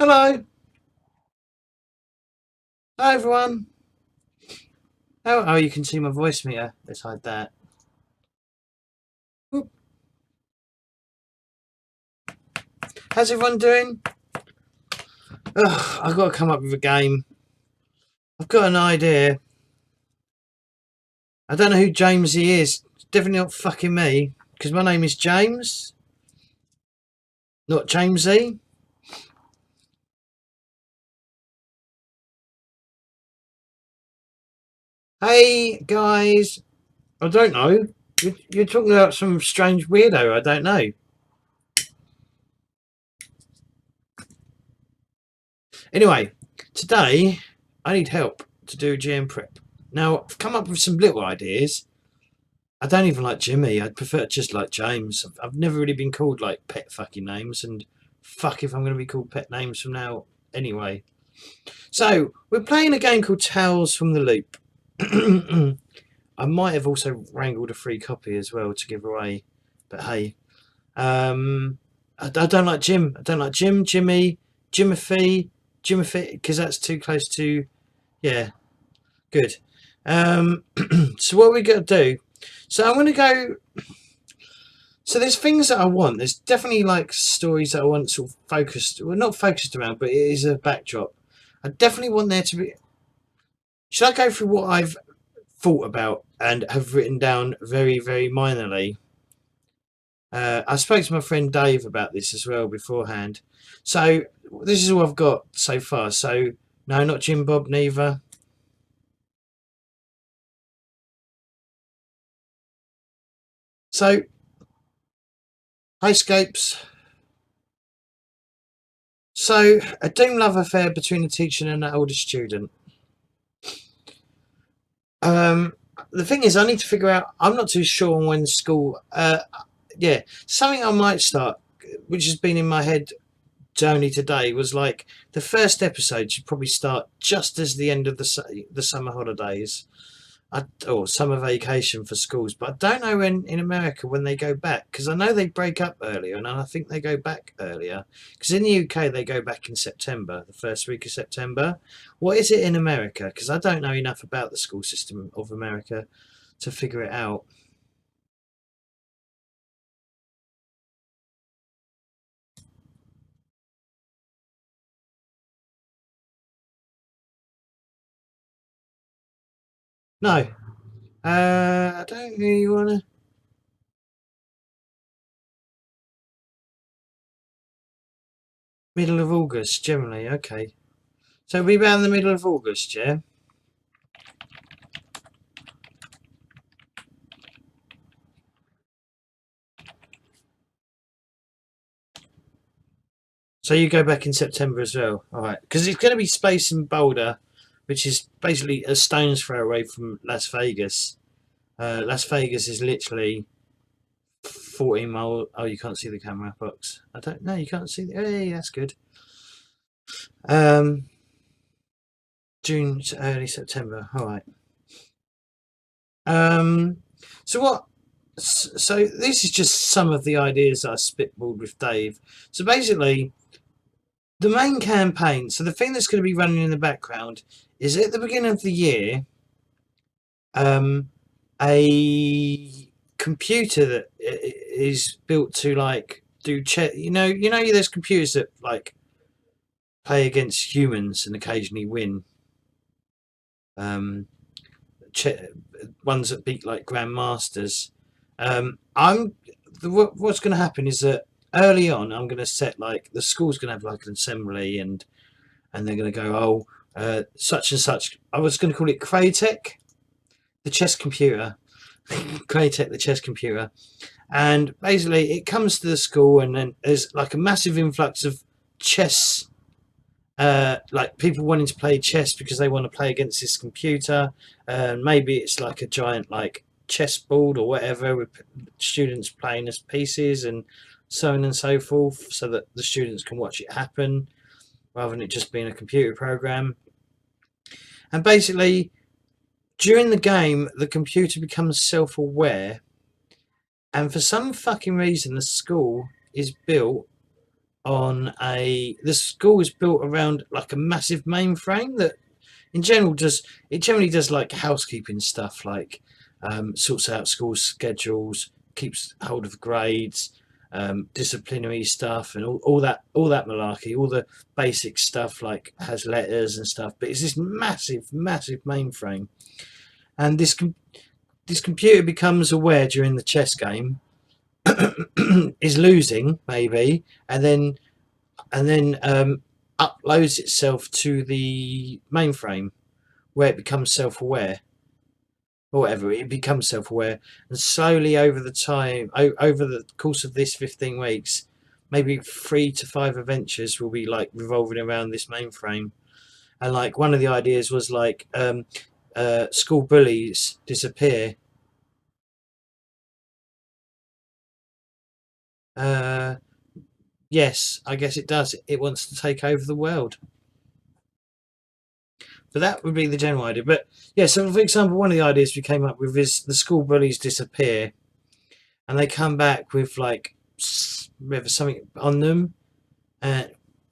Hello. Hi, everyone. Oh, you can see my voice meter. Let's hide that. Whoop. How's everyone doing? Ugh, I've got to come up with a game. I've got an idea. I don't know who Jamesy is. It's definitely not fucking me, because my name is James, not Jamesy. Hey, guys. I don't know. You're talking about some strange weirdo. I don't know. Anyway, today I need help to do GM prep. Now, I've come up with some little ideas. I don't even like Jimmy. I'd prefer just like James. I've never really been called like pet fucking names, and fuck if I'm going to be called pet names from now anyway. So, we're playing a game called Tales from the Loop. I might have also wrangled a free copy as well to give away, but hey. I don't like Jim. I don't like Jim, Jimmy, Jimothy, because that's too close to, yeah, good. So what we got to do? So I'm going to go. So there's things that I want. There's definitely like stories that I want sort of focused, well, not focused around, but it is a backdrop. I definitely want there to be. Should I go through what I've thought about and have written down very, very minorly? I spoke to my friend Dave about this as well beforehand. So this is all I've got so far. So no, not Jim Bob, neither. So Highscapes. So a doom love affair between a teacher and an older student. The thing is, I need to figure out. I'm not too sure on when school. Yeah, something I might start, which has been in my head only today, was like the first episode should probably start just as the end of the summer holidays, or summer vacation for schools. But I don't know when in America when they go back, because I know they break up earlier, and I think they go back earlier. Because in the UK they go back in September, the first week of September. What is it in America? Because I don't know enough about the school system of America to figure it out. No, I don't really want to. Middle of August, generally. Okay, so it'll be around the middle of August, yeah. So you go back in September as well, all right? Because it's going to be space in Boulder, which is basically a stone's throw away from Las Vegas. Las Vegas is literally 14 miles. Oh, you can't see the camera box. I don't know. You can't see. Hey, that's good. Um, June to early September. All right. Um, so what? So this is just some of the ideas I spitballed with Dave. So basically, the main campaign. So the thing that's going to be running in the background is at the beginning of the year. A computer that is built to like do chess. There's computers that like play against humans and occasionally win. Um, Ones that beat like grandmasters. I'm what's going to happen is that early on I'm going to set like the school's going to have like an assembly and they're going to go such and such. I was going to call it Cratech, the chess computer. Cratech, the chess computer. And basically it comes to the school and then there's like a massive influx of chess, like people wanting to play chess because they want to play against this computer. Maybe it's like a giant like chessboard or whatever with students playing as pieces and so on and so forth, so that the students can watch it happen rather than it just being a computer program. And basically during the game the computer becomes self-aware, and for some fucking reason the school is built on the school is built around like a massive mainframe that generally does like housekeeping stuff, like sorts out school schedules, keeps hold of grades, disciplinary stuff, and all that malarkey, all the basic stuff, like has letters and stuff. But it's this massive mainframe, and this computer becomes aware during the chess game is losing maybe, and then uploads itself to the mainframe where it becomes self-aware, or whatever. It becomes self-aware, and slowly over the course of this 15 weeks, maybe 3 to 5 adventures will be like revolving around this mainframe. And like one of the ideas was like school bullies disappear. Yes, I guess it does. It wants to take over the world. But that would be the general idea. But yeah, so for example, one of the ideas we came up with is the school bullies disappear, and they come back with like something on them.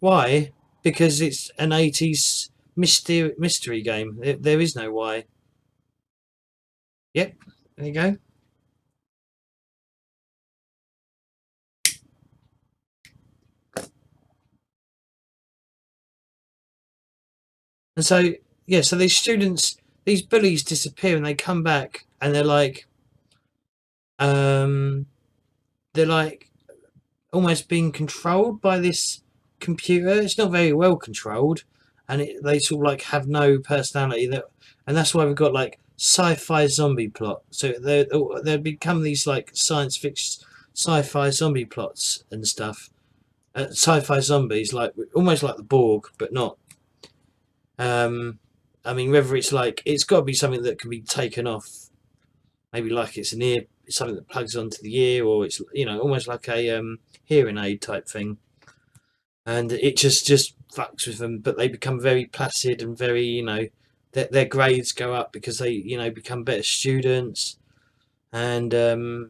Why? Because it's an 80s mystery game. There is no why. Yep, there you go. And so yeah, so these bullies disappear, and they come back, and they're like almost being controlled by this computer. It's not very well controlled, and they sort of like have no personality. And that's why we've got like sci-fi zombie plot. So they become these like science fiction sci-fi zombie plots and stuff. Sci-fi zombies, like almost like the Borg, but not. I mean, whether it's like, it's got to be something that can be taken off. Maybe like it's an ear, something that plugs onto the ear, or it's, you know, almost like a hearing aid type thing. And it just fucks with them, but they become very placid and very, you know, their grades go up because they, you know, become better students and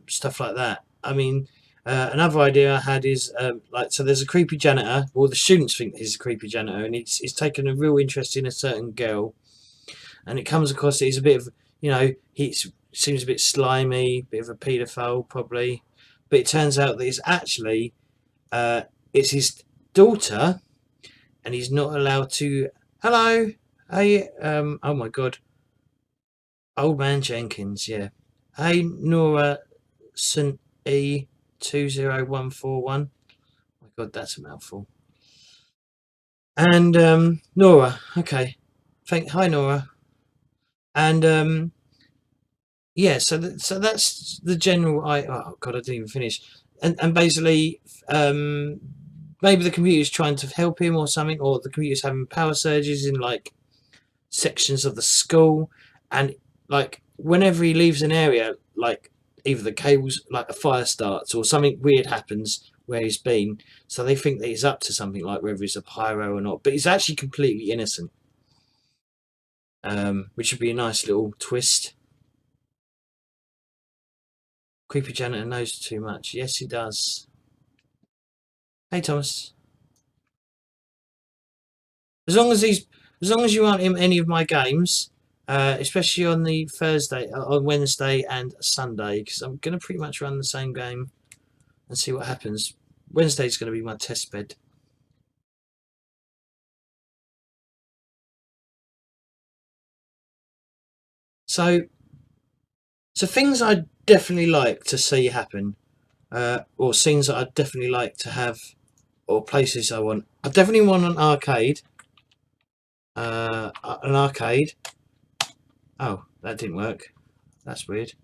stuff like that. I mean, another idea I had is like, so there's a creepy janitor, or the students think he's a creepy janitor, and he's taken a real interest in a certain girl, and it comes across that he's a bit of, you know, he seems a bit slimy, bit of a paedophile probably, but it turns out that it's actually it's his daughter, and he's not allowed to. Hello, hey, oh my god, old man Jenkins, yeah. Hey, Nora St E 20141. Oh my god, that's a mouthful. And Nora, okay, hi Nora, and yeah, so that's the general. Oh god, I didn't even finish. And basically, maybe the computer's trying to help him or something, or the computer's having power surges in like sections of the school, and like whenever he leaves an area, like either the cables, like a fire starts, or something weird happens where he's been. So they think that he's up to something, like whether he's a pyro or not, but he's actually completely innocent, which would be a nice little twist. Creepy janitor knows too much. Yes, he does. Hey, Thomas. As long as you aren't in any of my games, especially on the on Wednesday and Sunday, because I'm going to pretty much run the same game and see what happens. Wednesday's going to be my test bed. So things I'd definitely like to see happen, or scenes that I'd definitely like to have, or places I want. I definitely want an arcade. An arcade. Oh, that didn't work. That's weird.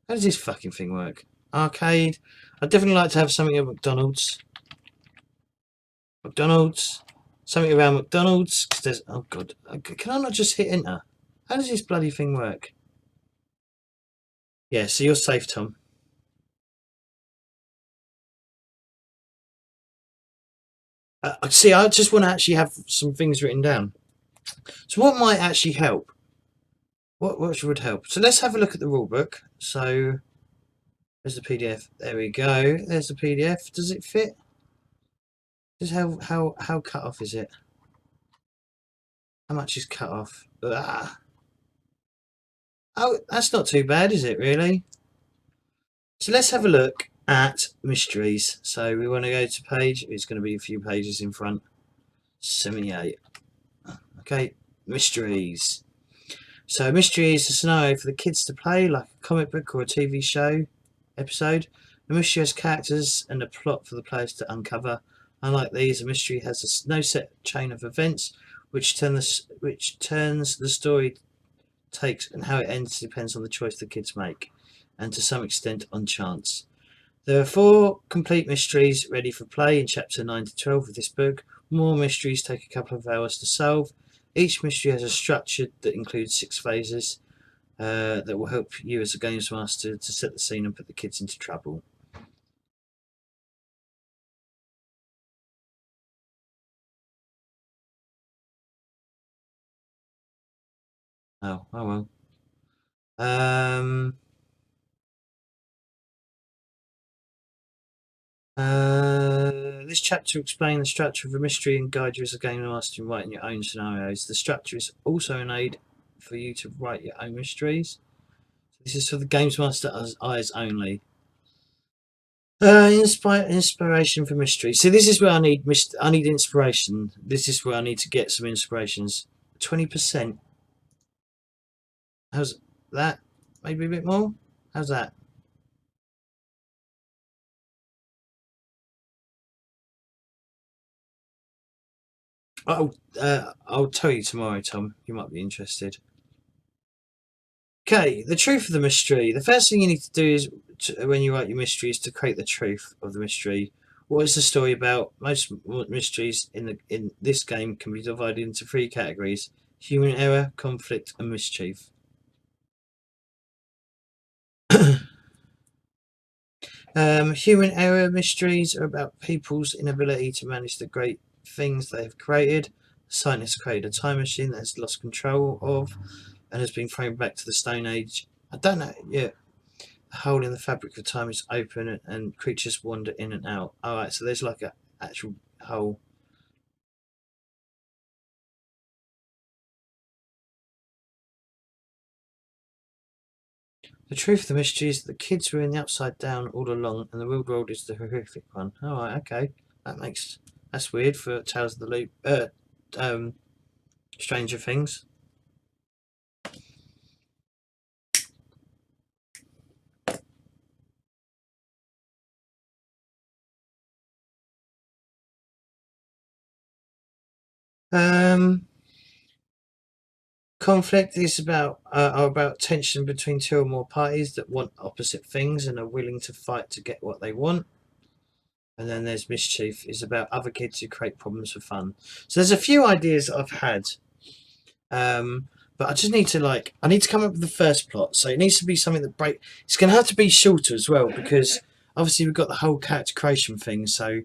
How does this fucking thing work? Arcade. I'd definitely like to have something at McDonald's. Something around McDonald's. Cause there's, oh god, can I not just hit enter? How does this bloody thing work? Yeah, so you're safe, Tom. See, I just want to actually have some things written down. So what might actually help? What would help? So let's have a look at the rule book. So there's the PDF. There we go. There's the PDF. Does it fit? Just how cut off is it? How much is cut off? Ah. Oh, that's not too bad, is it, really? So let's have a look at mysteries. So we want to go to page, it's going to be a few pages in front. 78. Okay, mysteries. So mystery is a scenario for the kids to play, like a comic book or a TV show episode. A mystery has characters and a plot for the players to uncover. Unlike these, a mystery has no set chain of events, which turns the story takes and how it ends depends on the choice the kids make, and to some extent on chance. There are 4 complete mysteries ready for play in chapter 9 to 12 of this book. More mysteries take a couple of hours to solve. Each mystery has a structure that includes 6 phases that will help you as a games master to set the scene and put the kids into trouble. Oh well. This chapter explains the structure of a mystery and guide you as a game master in writing your own scenarios. The structure is also an aid for you to write your own mysteries. This is for the games master eyes only. Inspiration for mystery. So this is where I need inspiration. This is where I need to get some inspirations. 20%. How's that? Maybe a bit more. How's that? Oh, I'll tell you tomorrow, Tom. You might be interested. Okay, the truth of the mystery. The first thing you need to do is when you write your mystery is to create the truth of the mystery. What is the story about? Most mysteries in this game can be divided into 3 categories: human error, conflict, and mischief. Human error mysteries are about people's inability to manage the great things they have created. The scientists created a time machine that has lost control of and has been thrown back to the Stone Age. I don't know. Yeah, the hole in the fabric of time is open and creatures wander in and out. Alright, so there's like a actual hole. The truth of the mystery is that the kids were in the upside down all along and the real world is the horrific one. Alright, okay. That's weird for Tales of the Loop. Stranger Things. Conflict is about tension between 2 or more parties that want opposite things and are willing to fight to get what they want. And then there's mischief, is about other kids who create problems for fun. So there's a few ideas I've had, but I just need to I need to come up with the first plot. So it needs to be something that break. It's going to have to be shorter as well because obviously we've got the whole character creation thing. So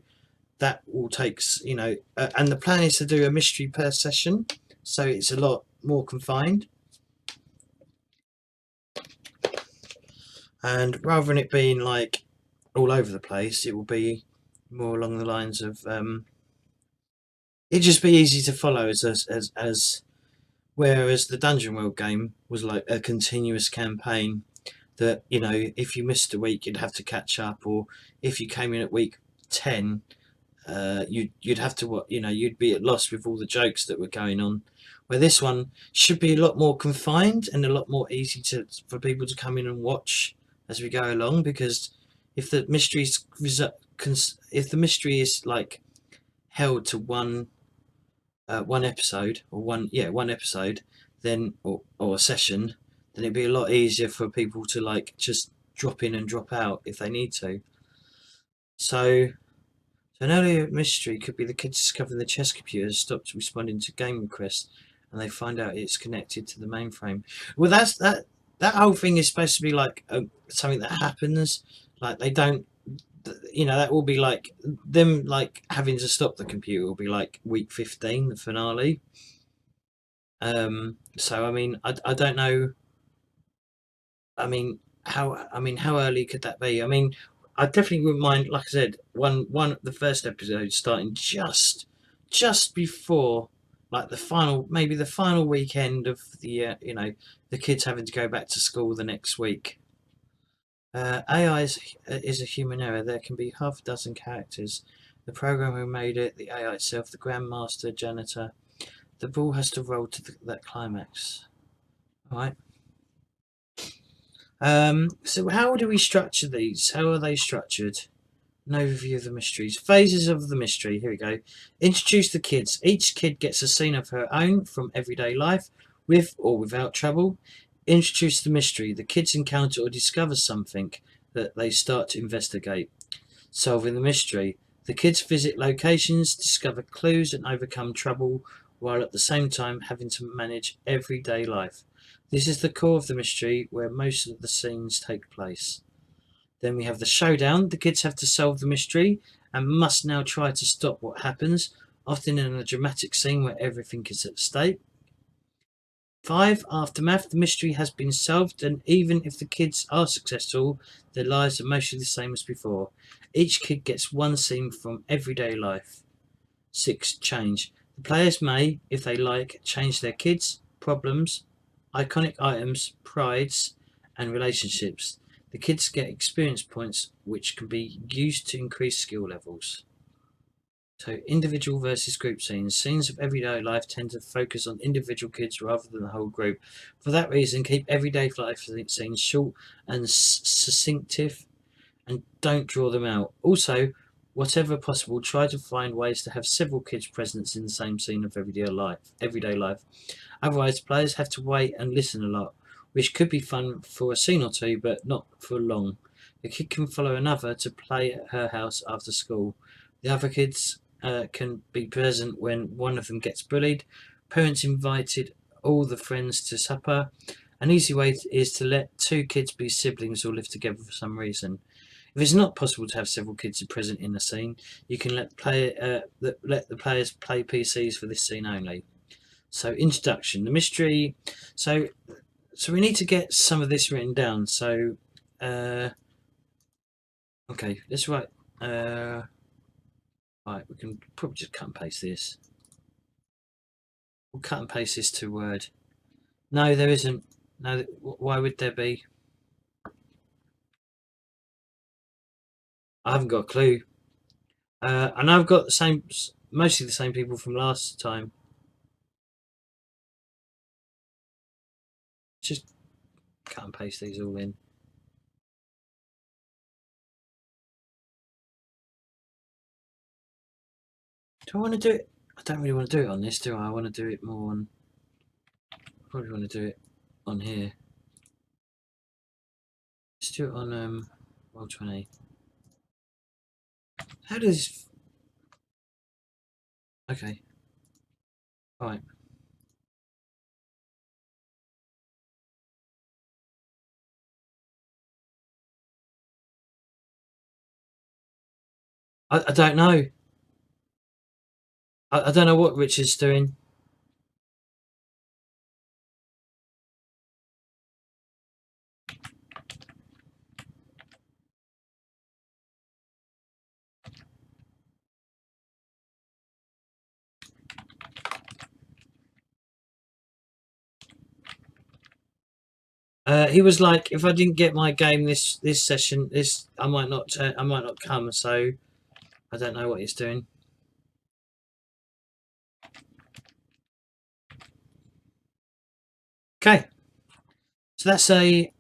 that all takes and the plan is to do a mystery per session, so it's a lot more confined. And rather than it being like all over the place, it will be more along the lines of it'd just be easy to follow as whereas the Dungeon World game was like a continuous campaign that if you missed a week you'd have to catch up, or if you came in at week 10 you'd have to you'd be at loss with all the jokes that were going on, where this one should be a lot more confined and a lot more easy for people to come in and watch as we go along, because if the mystery is like held to one episode or one episode, then or a session, then it'd be a lot easier for people to just drop in and drop out if they need to. So an earlier mystery could be the kids discovering the chess computer has stopped responding to game requests and they find out it's connected to the mainframe. Well, that whole thing is supposed to be like something that happens. Like they don't, that will be like them having to stop the computer will be like week 15, the finale. So I mean, I don't know. I mean, how early could that be? I mean, I definitely wouldn't mind. Like I said, the first episode starting just before, like maybe the final weekend of the the kids having to go back to school the next week. AI is a human error. There can be half a dozen characters. The programmer who made it, the AI itself, the grandmaster, janitor. The ball has to roll to that climax. All right. So how do we structure these? How are they structured? An overview of the mysteries. Phases of the mystery. Here we go. Introduce the kids. Each kid gets a scene of her own from everyday life, with or without trouble. Introduce the mystery. The kids encounter or discover something that they start to investigate. Solving the mystery. The kids visit locations, discover clues, and overcome trouble, while at the same time having to manage everyday life. This is the core of the mystery, where most of the scenes take place. Then we have the showdown. The kids have to solve the mystery and must now try to stop what happens, often in a dramatic scene where everything is at stake. 5. Aftermath. The mystery has been solved, and even if the kids are successful, their lives are mostly the same as before. Each kid gets one scene from everyday life. 6. Change. The players may, if they like, change their kids, problems, iconic items, prides, and relationships. The kids get experience points which can be used to increase skill levels. So individual versus group scenes. Scenes of everyday life tend to focus on individual kids rather than the whole group. For that reason, keep everyday life scenes short and succinct, and don't draw them out. Also, whatever possible, try to find ways to have several kids present in the same scene of everyday life. Otherwise, players have to wait and listen a lot, which could be fun for a scene or two, but not for long. A kid can follow another to play at her house after school. The other kids can be present when one of them gets bullied. Parents invited all the friends to supper. An easy way is to let two kids be siblings or live together for some reason. If it's not possible to have several kids present in a scene, you can let the players play PCs for this scene only. So introduction, the mystery. So we need to get some of this written down. So okay, let's write. Right, we can probably just cut and paste this. We'll cut and paste this to Word. No, there isn't. No, why would there be? I haven't got a clue. And I've got mostly the same people from last time. Just cut and paste these all in. Do I want to do it? I don't really want to do it on this, do I? I want to do it more on. Probably want to do it on here. Let's do it on Roll20. How does? Okay. All right. I don't know. I don't know what Richard's doing. He was like, if I didn't get my game this session, I might not come. So I don't know what he's doing. Okay, so that's a.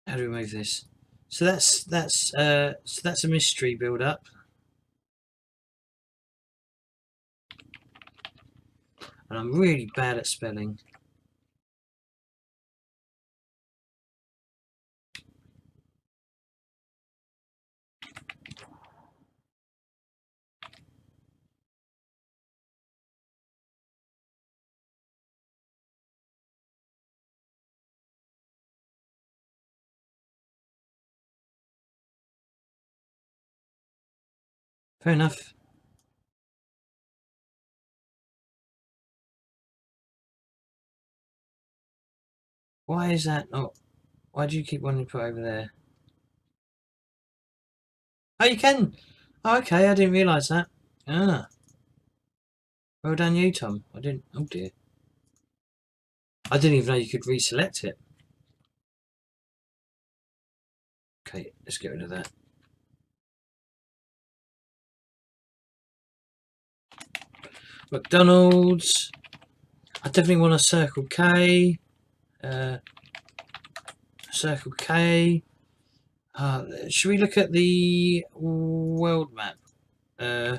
How do we move this? So that's a mystery build up, and I'm really bad at spelling. Fair enough. Why is that not? Why do you keep wanting to put over there? Oh, you can. Oh, okay, I didn't realise that. Ah, well done, you, Tom. I didn't. Oh dear, I didn't even know you could reselect it. Okay, let's get rid of that. McDonald's. I definitely want a Circle K. Uh, Circle K. Should we look at the world map? Uh,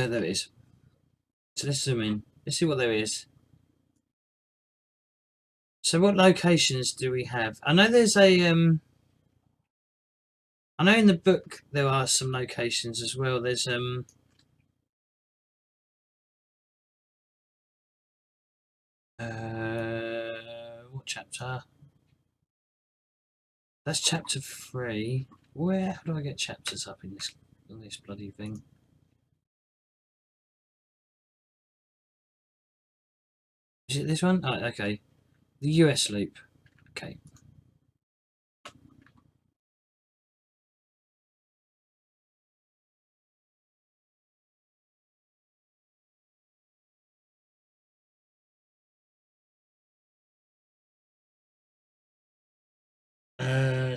there it is. So let's zoom in. Let's see what there is. So what locations do we have? I know there's a I know in the book there are some locations as well. There's what chapter? That's chapter 3. Where how do I get chapters up in this bloody thing? Is it this one? Oh, okay. The US loop. Okay.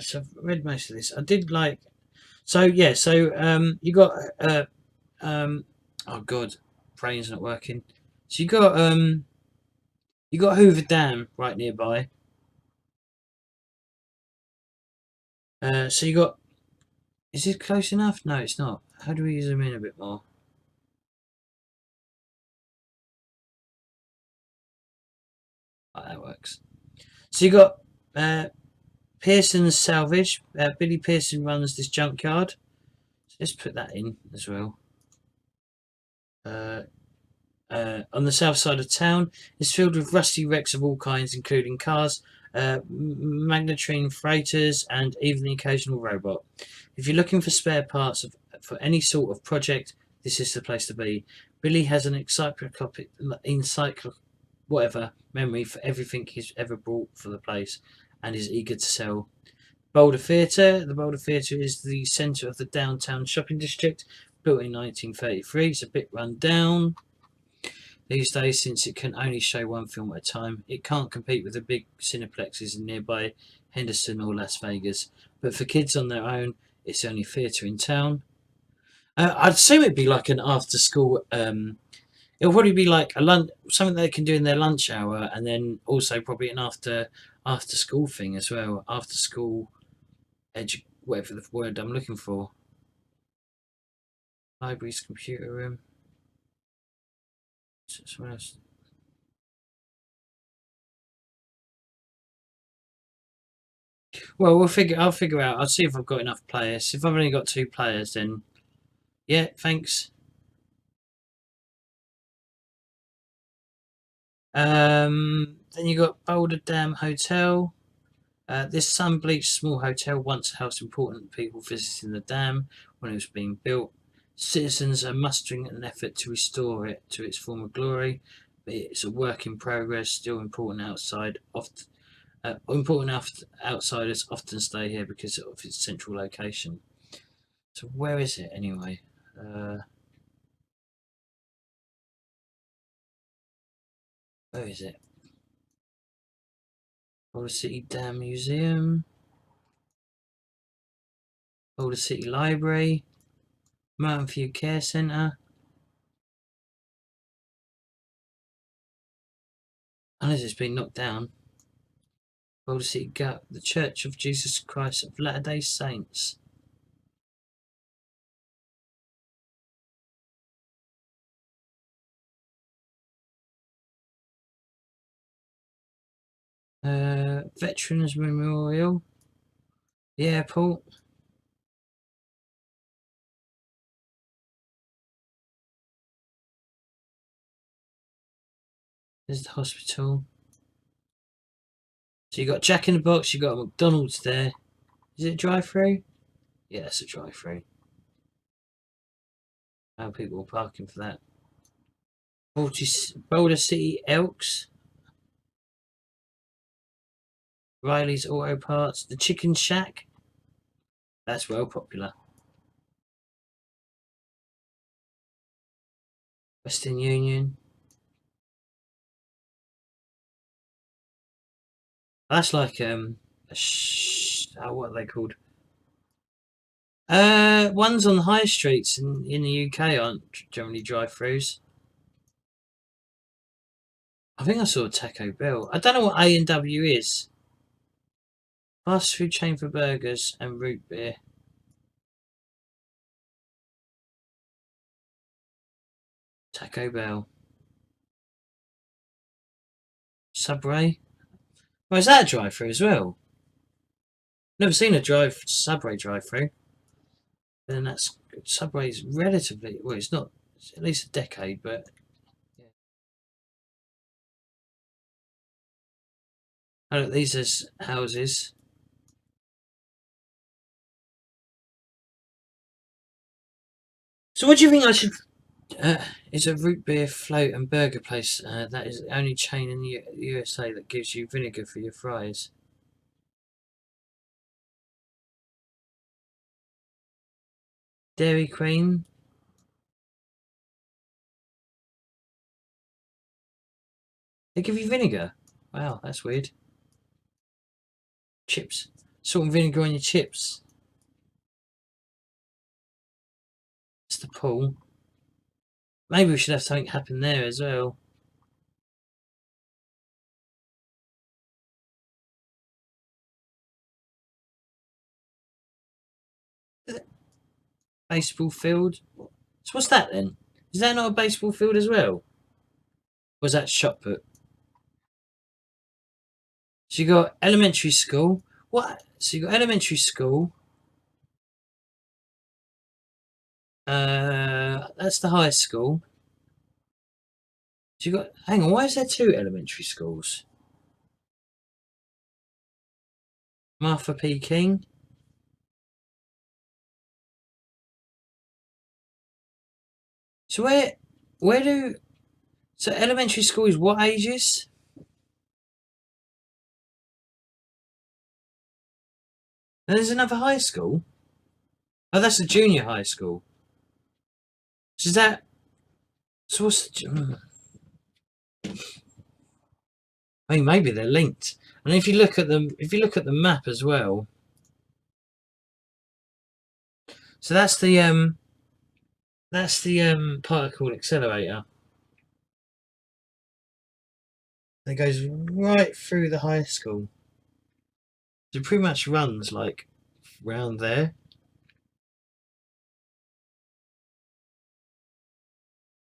So I've read most of this. I did like. So yeah. So you got oh god, brain's not working. So you got Hoover Dam right nearby. So you got. Is it close enough? No, it's not. How do we zoom in a bit more? Oh, that works. So you got Pearson's Salvage. Billy Pearson runs this junkyard. So let's put that in as well. Uh, on the south side of town, it's filled with rusty wrecks of all kinds, including cars, magnetrine freighters, and even the occasional robot. If you're looking for spare parts for any sort of project, this is the place to be. Billy has an whatever memory for everything he's ever bought for the place, and is eager to sell. Boulder Theatre. The Boulder Theatre is the centre of the downtown shopping district, built in 1933. It's a bit run down these days since it can only show one film at a time. It can't compete with the big cineplexes in nearby Henderson or Las Vegas. But for kids on their own, it's the only theatre in town. I'd assume it'd be like an after school. It'll probably be like a lunch, something they can do in their lunch hour, and then also probably an after school thing as well. After school whatever the word I'm looking for. Library's computer room. Somewhere else. Well, I'll figure out. I'll see if I've got enough players. If I've only got 2 players, then yeah, thanks. Then you got Boulder Dam Hotel. This sun-bleached small hotel once housed important people visiting the dam when it was being built. Citizens are mustering an effort to restore it to its former glory, but it's a work in progress. Still important outsiders often stay here because of its central location. So where is it anyway? Where is it? Boulder City Dam Museum, Boulder City Library, Mountain View Care Centre. Unless it's been knocked down. Boulder City Gap, the Church of Jesus Christ of Latter-day Saints. Veterans Memorial. The airport. There's the hospital. So you got Jack in the Box, you got a McDonald's there. Is it a drive-through? Yeah, it's a drive-through. How people are parking for that. Boulder City Elks. Riley's Auto Parts. The Chicken Shack. That's well popular. Western Union. That's like what are they called? Ones on the high streets in the UK aren't generally drive-throughs. I think I saw a Taco Bell. I don't know what A&W is. Fast food chain for burgers and root beer. Taco Bell. Subway. Well, is that a drive-through as well? Never seen a Subway drive-through. Then that's Subway's relatively well. It's not. It's at least a decade, but yeah. Oh, look, these are houses. So, what do you think I should? It's a root beer float and burger place. That is the only chain in the USA that gives you vinegar for your fries. Dairy Queen. They give you vinegar. Wow, that's weird. Chips. Salt and vinegar on your chips. It's the pool. Maybe we should have something happen there as well. Baseball field. So what's that then? Is that not a baseball field as well? Or was that shot put? So you got elementary school. What? So you got elementary school. That's the high school. So you got. Hang on. Why is there two elementary schools? Martha P. King. So where do? So elementary school is what ages? And there's another high school. Oh, that's a junior high school. So is that? So what's? I mean, maybe they're linked. And if you look at the map as well. So that's the particle accelerator. It goes right through the high school. It pretty much runs like round there.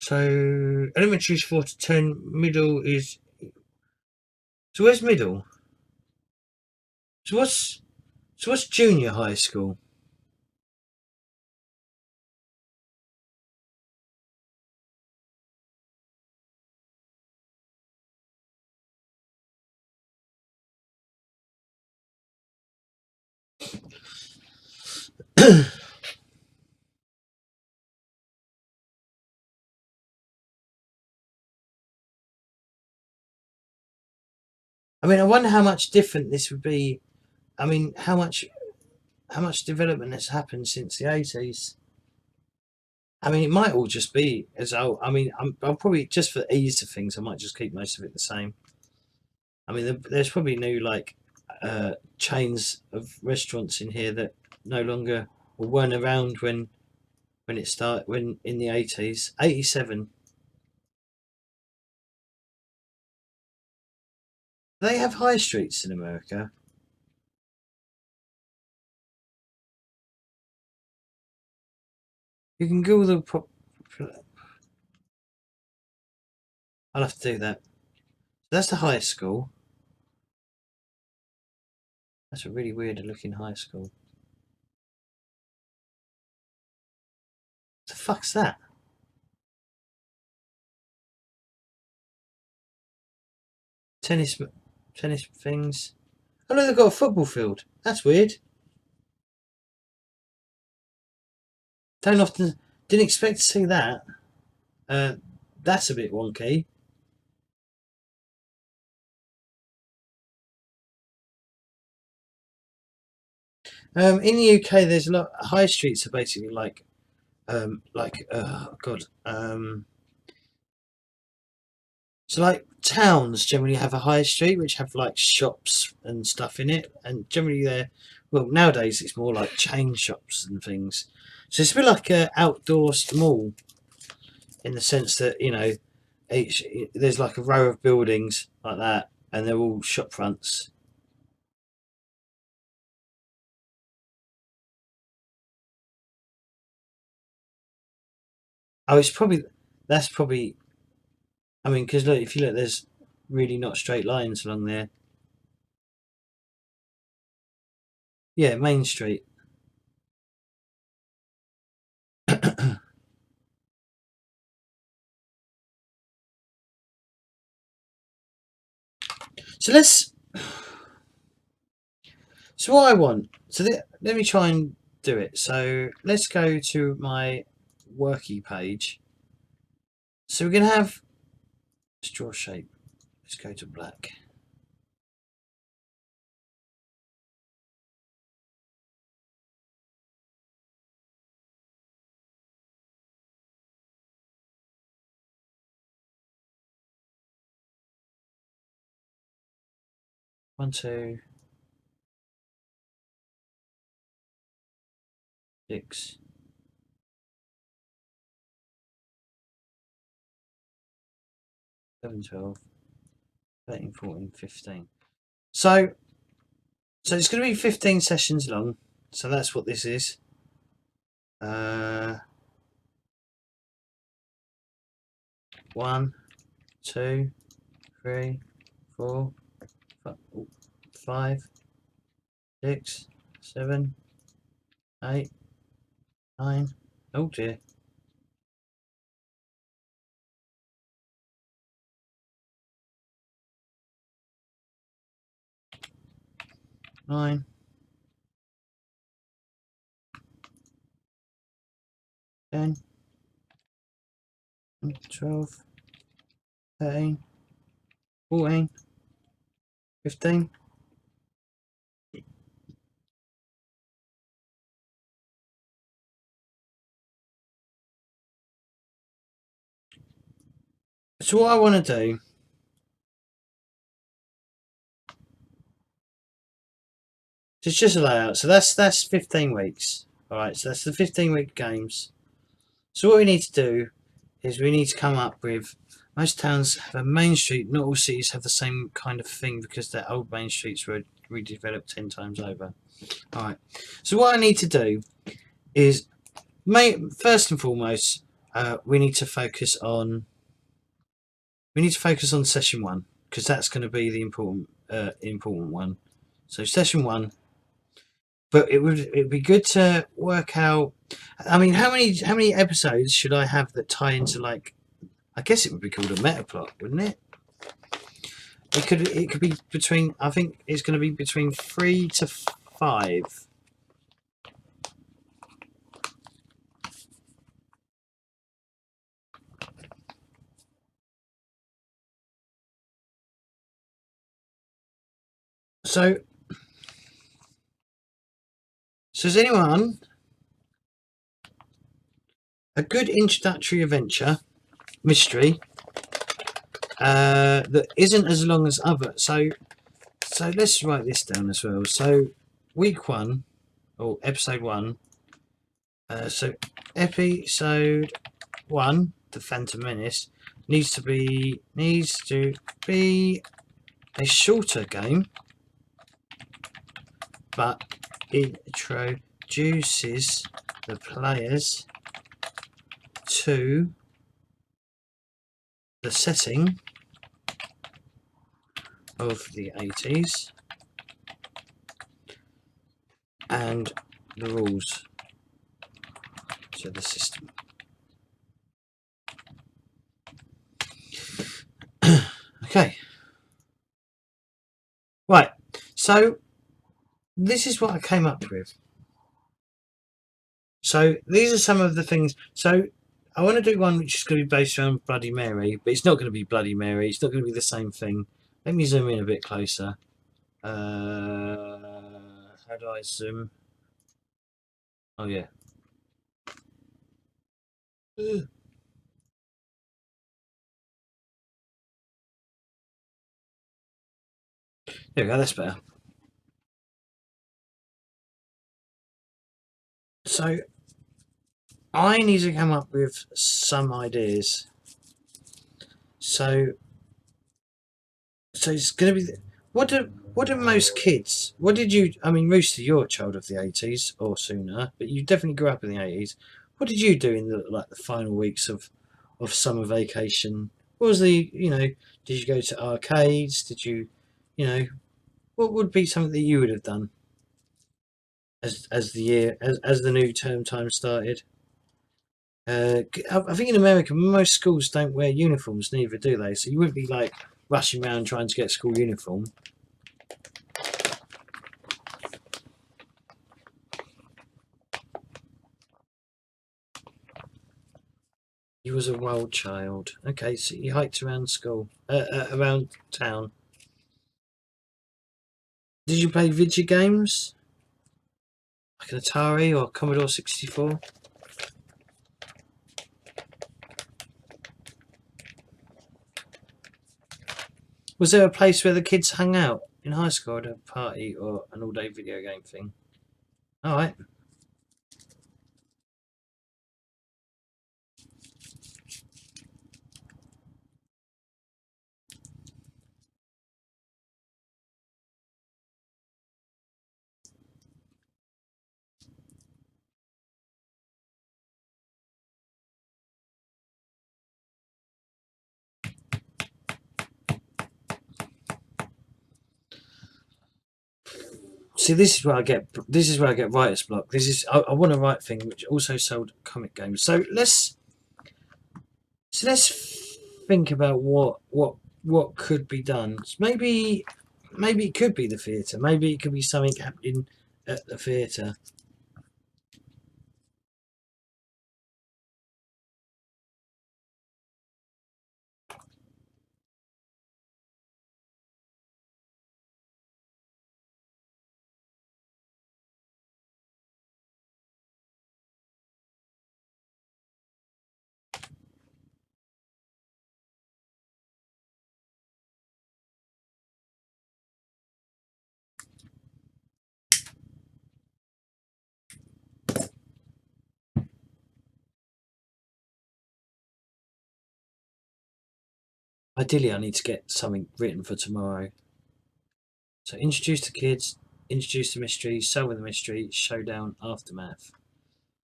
So elementary is 4 to 10. Middle is. So where's middle? So what's junior high school? I mean, I wonder how much different this would be. I mean, how much development has happened since the 80s. I mean, it might all just be as old. I mean, I'll probably, just for ease of things, I might just keep most of it the same. I mean, there's probably new like chains of restaurants in here that no longer or weren't around when it started, when in the 80s. 87. They have high streets in America. You can Google the. I'll have to do that. That's the high school. That's a really weird looking high school. What the fuck's that? Tennis things. Oh no, they've got a football field. That's weird. Don't often, didn't expect to see that. That's a bit wonky. In the UK, there's a lot. High streets are basically like God. So like towns generally have a high street which have like shops and stuff in it, and generally they're, well, nowadays it's more like chain shops and things. So it's a bit like a outdoor mall in the sense that, you know, there's like a row of buildings like that, and they're all shop fronts. Oh, it's probably, that's probably, I mean, because look, if you look, there's really not straight lines along there. Yeah, Main Street. So let's. So what I want. So let me try and do it. So let's go to my worky page. So we're gonna have straw shape. Let's go to black. One, two, six. 7, 12, 13, 14, 15. So it's going to be 15 sessions long. So that's what this is. 1, 2, 3, 4, 5, 6, 7, 8, 9. Oh dear. 9, 10, 12, 13, 14, 15. So what I want to do, it's just a layout. So that's 15 weeks. All right. So that's the 15-week games. So what we need to do is we need to come up with, most towns have a main street. Not all cities have the same kind of thing because their old main streets were redeveloped 10 times over. All right. So what I need to do is, first and foremost, we need to focus on session 1, because that's going to be the important one. So session 1. But it'd be good to work out. I mean, how many episodes should I have that tie into, like, I guess it would be called a meta plot, wouldn't it? It could be between, I think it's going to be between 3 to 5. So is anyone a good introductory adventure mystery that isn't as long as other? So let's write this down as well. So week 1, or episode 1. So episode 1, The Phantom Menace, needs to be a shorter game, but introduces the players to the setting of the 80s and the rules to the system. Okay. Right. So this is what I came up with. So these are some of the things. So I want to do one which is going to be based around Bloody Mary, but it's not going to be Bloody Mary. It's not going to be the same thing. Let me zoom in a bit closer. How do I zoom? Oh yeah. There we go. That's better. So I need to come up with some ideas. So it's going to be. What do most kids? What did you? I mean, Rooster, you're a child of the 80s or sooner, but you definitely grew up in the 80s. What did you do in the final weeks of summer vacation? What was the Did you go to arcades? Did you, what would be something that you would have done as the new term time started? I think in America most schools don't wear uniforms, neither do they? So you wouldn't be like rushing around trying to get a school uniform. You was a wild child. Okay, so you hiked around school, around town. Did you play video games? Like an Atari or Commodore 64? Was there a place where the kids hung out in high school at a party or an all-day video game thing? Alright. See, this is where I get writer's block. I want to write a thing which also sold comic games. So let's think about what could be done. Maybe it could be the theatre. Maybe it could be something happening at the theatre. Ideally, I need to get something written for tomorrow. So introduce the kids, introduce the mystery, solve the mystery, showdown, aftermath.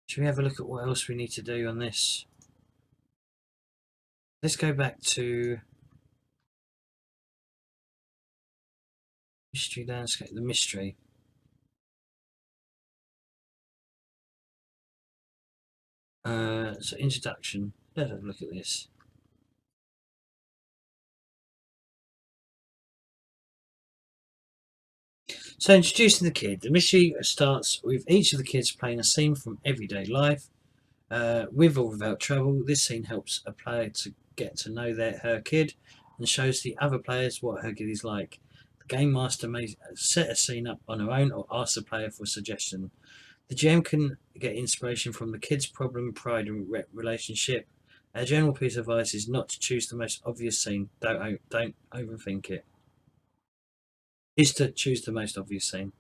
Should we have a look at what else we need to do on this? Let's go back to mystery landscape, the mystery. So introduction. Let's have a look at this. So introducing the kid. The mystery starts with each of the kids playing a scene from everyday life. With or without trouble, this scene helps a player to get to know her kid and shows the other players what her kid is like. The game master may set a scene up on her own or ask the player for a suggestion. The GM can get inspiration from the kid's problem, pride, and relationship. A general piece of advice is not to choose the most obvious scene. Don't overthink it. Is to choose the most obvious scene.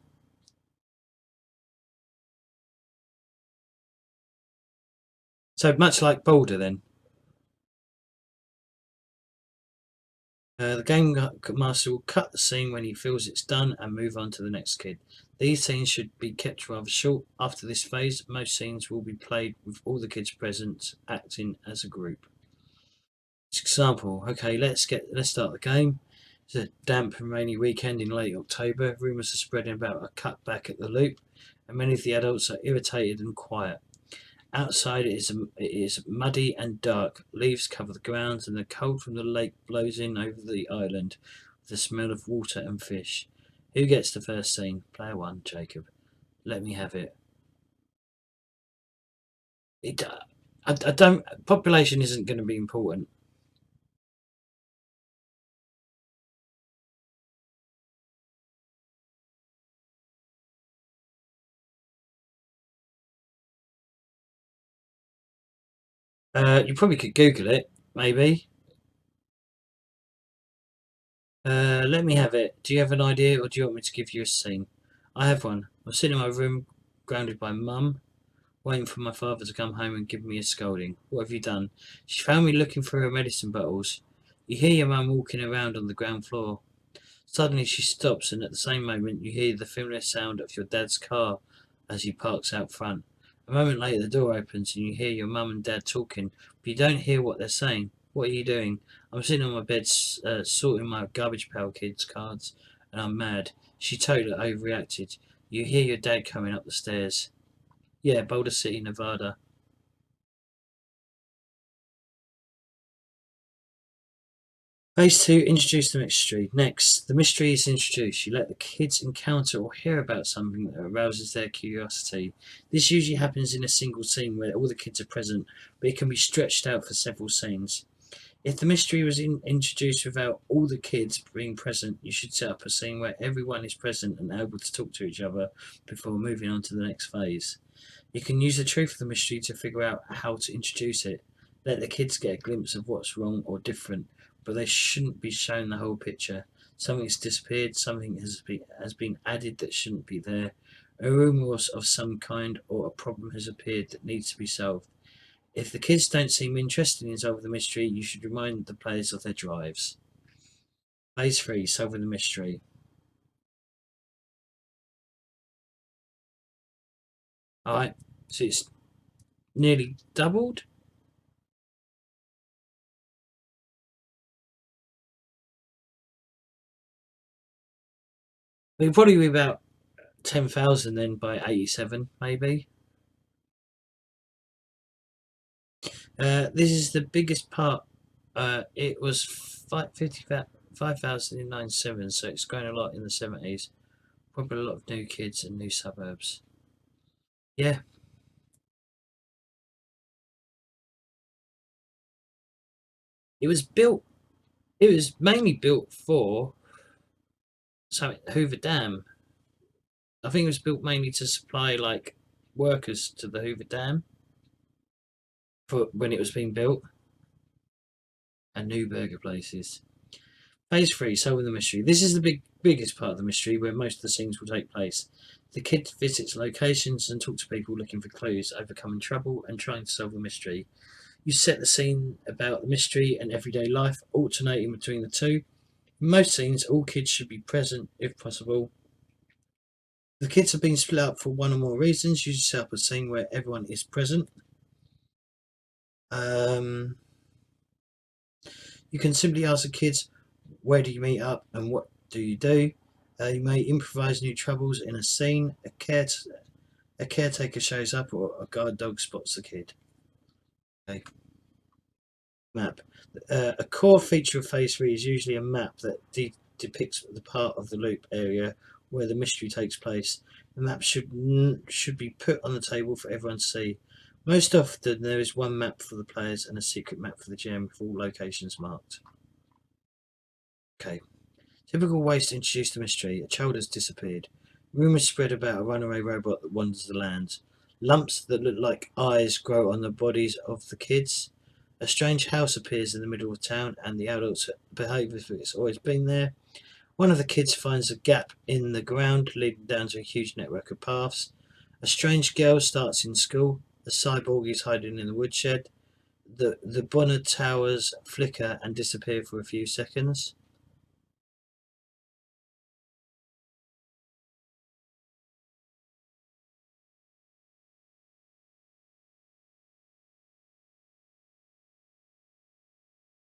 So much like Boulder, then. The game master will cut the scene when he feels it's done and move on to the next kid. These scenes should be kept rather short. After this phase, most scenes will be played with all the kids present, acting as a group. Example. Okay, let's start the game. It's a damp and rainy weekend in late October. Rumours are spreading about a cutback at the loop, and many of the adults are irritated and quiet. Outside it is muddy and dark. Leaves cover the ground, and the cold from the lake blows in over the island with the smell of water and fish. Who gets the first scene? Player 1, Jacob. Let me have it. I don't. Population isn't going to be important. You probably could Google it, maybe. Let me have it. Do you have an idea, or do you want me to give you a scene? I have one. I'm sitting in my room, grounded by Mum, waiting for my father to come home and give me a scolding. What have you done? She found me looking for her medicine bottles. You hear your mum walking around on the ground floor. Suddenly she stops, and at the same moment you hear the familiar sound of your dad's car as he parks out front. A moment later the door opens and you hear your mum and dad talking, but you don't hear what they're saying. What are you doing? I'm sitting on my bed sorting my Garbage Pail Kids cards, and I'm mad. She totally overreacted. You hear your dad coming up the stairs. Yeah, Boulder City, Nevada. Phase 2, introduce the mystery. Next, the mystery is introduced. You let the kids encounter or hear about something that arouses their curiosity. This usually happens in a single scene where all the kids are present, but it can be stretched out for several scenes. If the mystery was introduced without all the kids being present, you should set up a scene where everyone is present and able to talk to each other before moving on to the next phase. You can use the truth of the mystery to figure out how to introduce it. Let the kids get a glimpse of what's wrong or different, but they shouldn't be shown the whole picture. Something's disappeared, something has been added that shouldn't be there. A rumour of some kind or a problem has appeared that needs to be solved. If the kids don't seem interested in solving the mystery, you should remind the players of their drives. Phase 3, solving the mystery. Alright, so it's nearly doubled. It'll probably be about 10,000 then by 87, maybe. This is the biggest part. It was 5,000 in 97, so it's grown a lot in the 70s. Probably a lot of new kids and new suburbs. Yeah. It was built, it was mainly built for Hoover Dam. I think it was built mainly to supply like workers to the Hoover Dam for when it was being built, and new burger places. Phase 3, solving the mystery. This is the biggest part of the mystery where most of the scenes will take place. The kid visits locations and talks to people looking for clues, overcoming trouble and trying to solve the mystery. You set the scene about the mystery and everyday life, alternating between the two. In most scenes, all kids should be present if possible. The kids have been split up for one or more reasons. You set up a scene where everyone is present. You can simply ask the kids, where do you meet up and what do you do? You may improvise new troubles in a scene. A caretaker shows up or a guard dog spots the kid. Okay. Map. A core feature of Phase 3 is usually a map that depicts the part of the loop area where the mystery takes place. The map should be put on the table for everyone to see. Most often there is one map for the players and a secret map for the GM with all locations marked. Okay. Typical ways to introduce the mystery. A child has disappeared. Rumours spread about a runaway robot that wanders the lands. Lumps that look like eyes grow on the bodies of the kids. A strange house appears in the middle of town and the adults behave as if it's always been there. One of the kids finds a gap in the ground leading down to a huge network of paths. A strange girl starts in school. A cyborg is hiding in the woodshed. The Bonner towers flicker and disappear for a few seconds.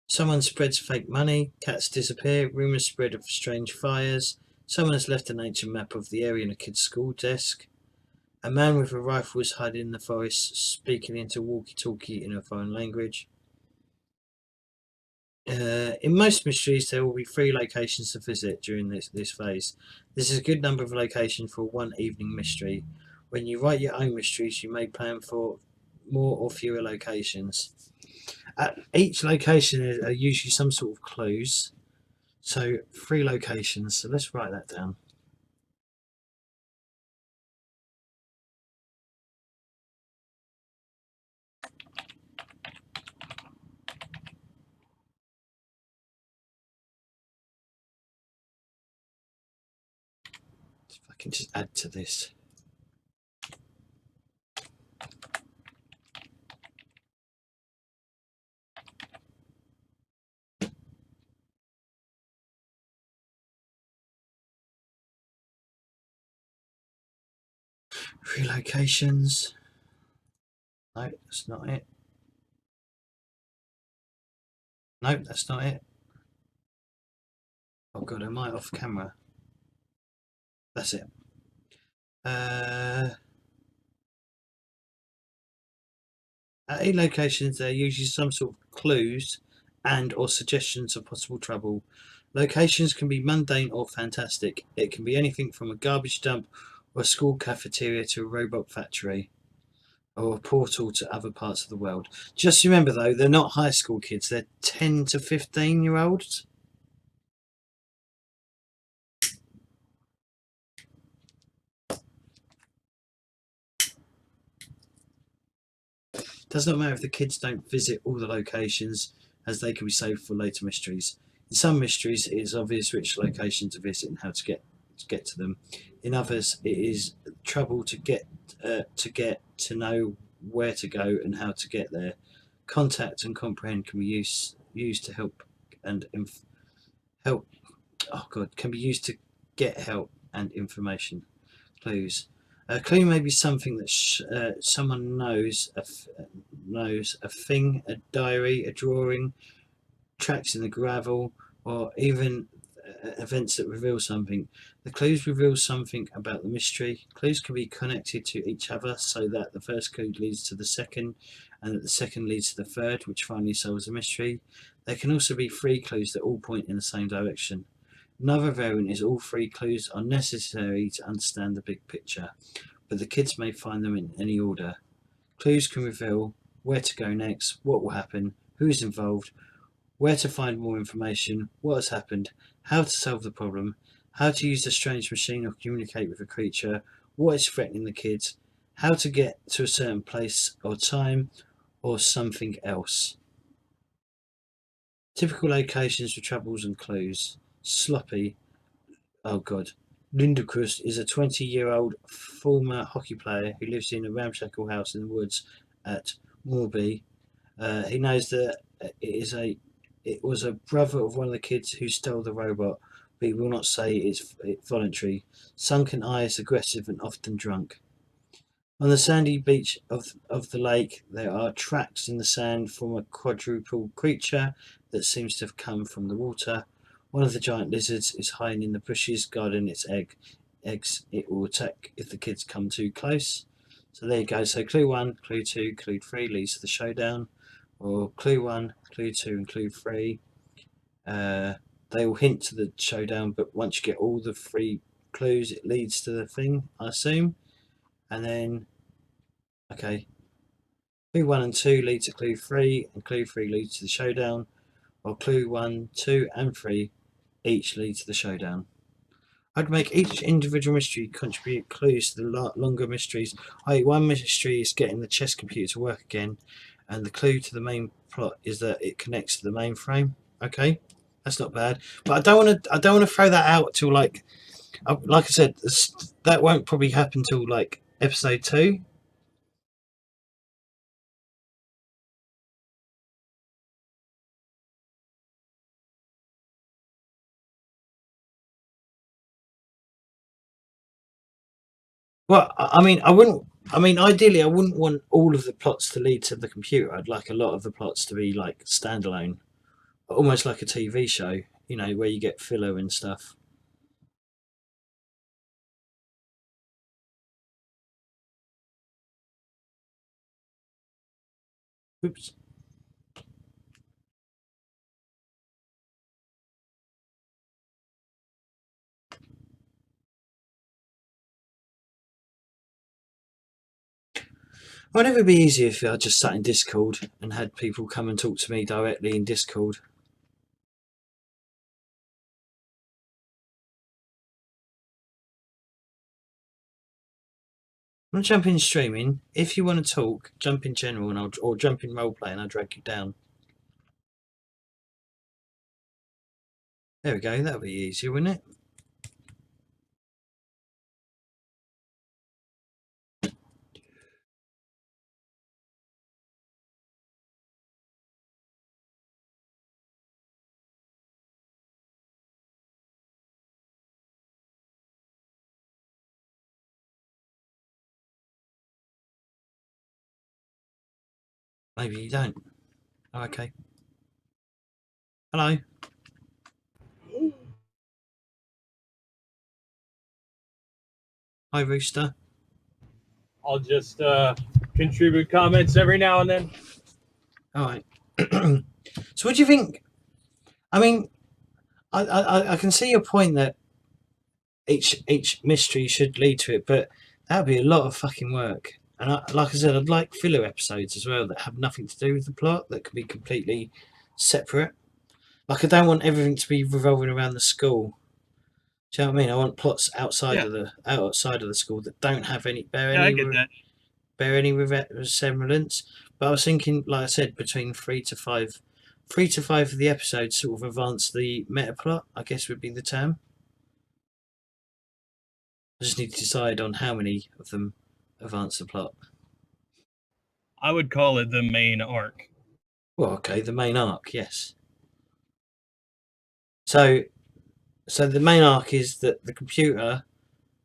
Someone spreads fake money, cats disappear, rumours spread of strange fires, someone has left an ancient map of the area in a kid's school desk, a man with a rifle is hiding in the forest, speaking into walkie-talkie in a foreign language. In most mysteries, there will be 3 locations to visit during this phase. This is a good number of locations for one evening mystery. When you write your own mysteries, you may plan for more or fewer locations. At each location are usually some sort of clues. So 3 locations. So let's write that down. If I can just add to this. Relocations. No, that's not it. No, that's not it. Oh god, am I off camera? That's it. At eight locations, there are usually some sort of clues and or suggestions of possible trouble. Locations can be mundane or fantastic. It can be anything from a garbage dump or a school cafeteria to a robot factory or a portal to other parts of the world. Just remember though, they're not high school kids, they're 10 to 15-year-olds. Does not matter if the kids don't visit all the locations, as they can be saved for later mysteries. In some mysteries, it is obvious which location to visit and how to get to them. In others, it is trouble to get to know where to go and how to get there. Contact and comprehend can be used to help and help. Oh God, can be used to get help and information. Clues. A clue may be something that someone knows, knows a thing, a diary, a drawing, tracks in the gravel, or even events that reveal something. The clues reveal something about the mystery. Clues can be connected to each other so that the first clue leads to the second, and that the second leads to the third, which finally solves the mystery. There can also be 3 clues that all point in the same direction. Another variant is all 3 clues are necessary to understand the big picture, but the kids may find them in any order. Clues can reveal where to go next, what will happen, who's involved, where to find more information, what has happened, how to solve the problem, how to use the strange machine or communicate with a creature, what is threatening the kids, how to get to a certain place or time, or something else. Typical locations for troubles and clues. Sloppy. Oh god. Lindquist is a 20-year-old former hockey player who lives in a ramshackle house in the woods at Morby. He knows that it was a brother of one of the kids who stole the robot, but he will not say it's voluntary. Sunken eyes, aggressive and often drunk. On the sandy beach of the lake, there are tracks in the sand from a quadruped creature that seems to have come from the water. One of the giant lizards is hiding in the bushes, guarding its eggs. It will attack if the kids come too close. So there you go. So clue 1, clue 2, clue 3 leads to the showdown. Or clue 1, clue 2, and clue 3. They will hint to the showdown, but once you get all the 3 clues, it leads to the thing, I assume. And then, okay, clue 1 and 2 lead to clue 3, and clue 3 leads to the showdown. Or clue 1, 2, and 3 each lead to the showdown. I'd make each individual mystery contribute clues to the longer mysteries. One mystery is getting the chess computer to work again, and the clue to the main plot is that it connects to the mainframe. Okay, that's not bad. But I don't want to. I don't want to throw that out till like I said, that won't probably happen till like episode 2. Well, I mean, I wouldn't. I mean, ideally, I wouldn't want all of the plots to lead to the computer. I'd like a lot of the plots to be like standalone, almost like a TV show. You know, where you get filler and stuff. Oops. Wouldn't it be easier if I just sat in Discord and had people come and talk to me directly in Discord? I'm gonna jump in streaming. If you want to talk, jump in general, and or jump in roleplay, and I'll drag you down. There we go. That'll be easier, wouldn't it? Maybe you don't. Oh, okay. Hello. Hi, Rooster. I'll just contribute comments every now and then. All right. So, what do you think? I mean, I can see your point that each mystery should lead to it, but that'd be a lot of fucking work. And like I said, I'd like filler episodes as well that have nothing to do with the plot, that could be completely separate. Like, I don't want everything to be revolving around the school. Do you know what I mean? I want plots outside of the school that don't have any I get that. bear any resemblance. But I was thinking, like I said, between 3 to 5 of the episodes sort of advance the meta plot, I guess would be the term. I just need to decide on how many of them advance the plot. I would call it the main arc. Well, okay, the main arc, yes. So the main arc is that the computer,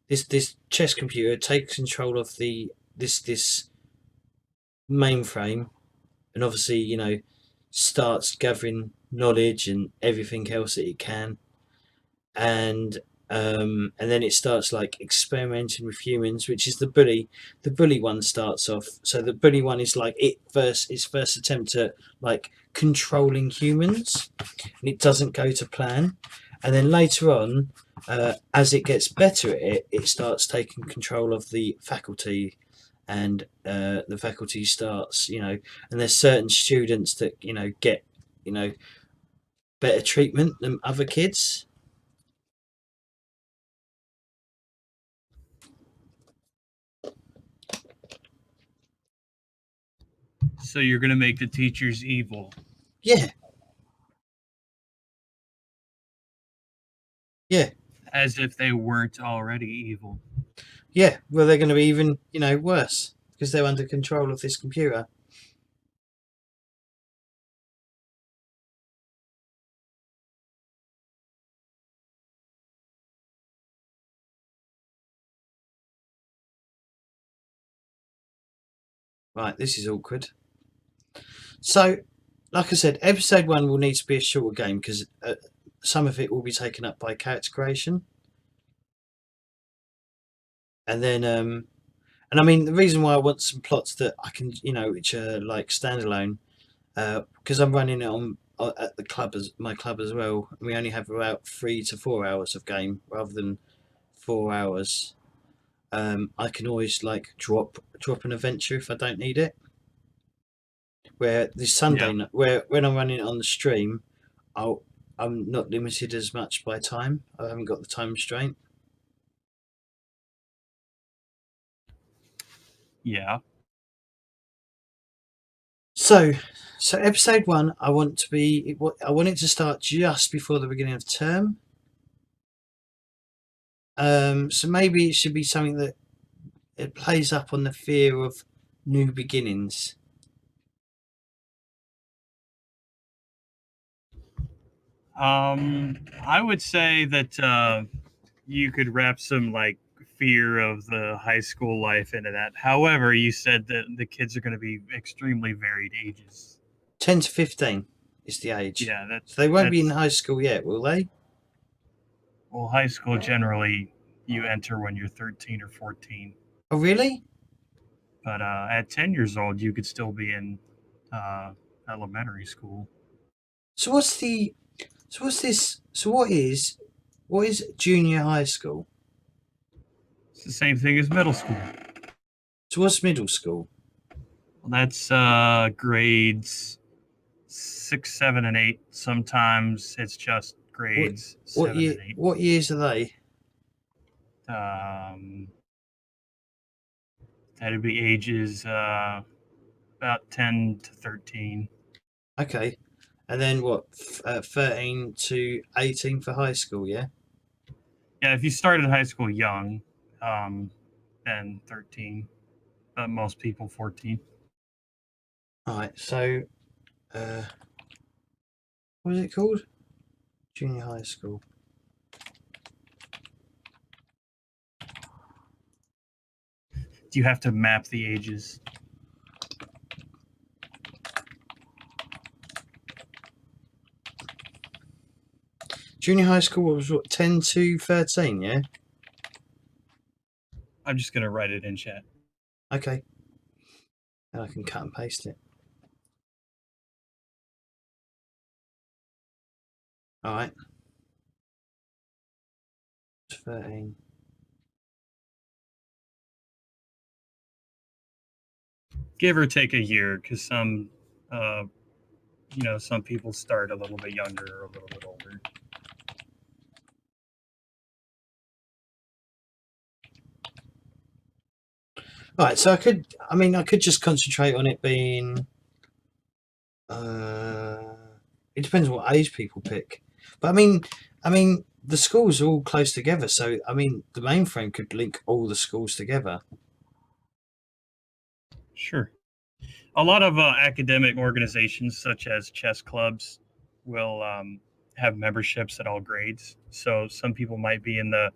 this chess computer, takes control of this mainframe, and obviously, starts gathering knowledge and everything else that it can, and then it starts like experimenting with humans, which is the bully. The bully one starts off. So the bully one is like its first attempt at like controlling humans, and it doesn't go to plan. And then later on, as it gets better at it, it starts taking control of the faculty, and the faculty starts, and there's certain students that get better treatment than other kids. So you're going to make the teachers evil. Yeah. Yeah. As if they weren't already evil. Yeah, well, they're going to be even, worse because they're under control of this computer. Right, this is awkward. So, like I said, episode 1 will need to be a shorter game because some of it will be taken up by character creation. And then, and I mean, the reason why I want some plots that I can, which are like standalone, because I'm running it on at the club my club as well. And we only have about 3 to 4 hours of game rather than 4 hours. I can always like drop an adventure if I don't need it. Where this Sunday, where when I'm running it on the stream, I'm not limited as much by time. I haven't got the time restraint. Yeah. So episode 1, I want it to start just before the beginning of term. So maybe it should be something that it plays up on the fear of new beginnings. I would say that you could wrap some like fear of the high school life into that. However, you said that the kids are going to be extremely varied ages. 10 to 15 is the age. Yeah, so they won't be in high school yet, will they? Well, high school generally you enter when you're 13 or 14. Oh, really? But at 10 years old, you could still be in elementary school. So what is junior high school? It's the same thing as middle school. So what's middle school? That's grades 6, 7, and 8. Sometimes it's just grades What 7 year? and 8. What years are they? That'd be ages about 10 to 13. Okay, and then what? 13 to 18 for high school. Yeah. Yeah, if you started high school young, then 13. But most people 14. All right. So, uh, what is it called? Junior high school. Do you have to map the ages? Junior high school was what? 10 to 13. Yeah. I'm just gonna write it in chat. Okay. And I can cut and paste it. All right. 13. Give or take a year, because some people start a little bit younger or a little bit older. Right, so I could just concentrate on it being. It depends on what age people pick, but I mean, the schools are all close together, so I mean, the mainframe could link all the schools together. Sure. A lot of academic organizations, such as chess clubs, will have memberships at all grades. So some people might be in the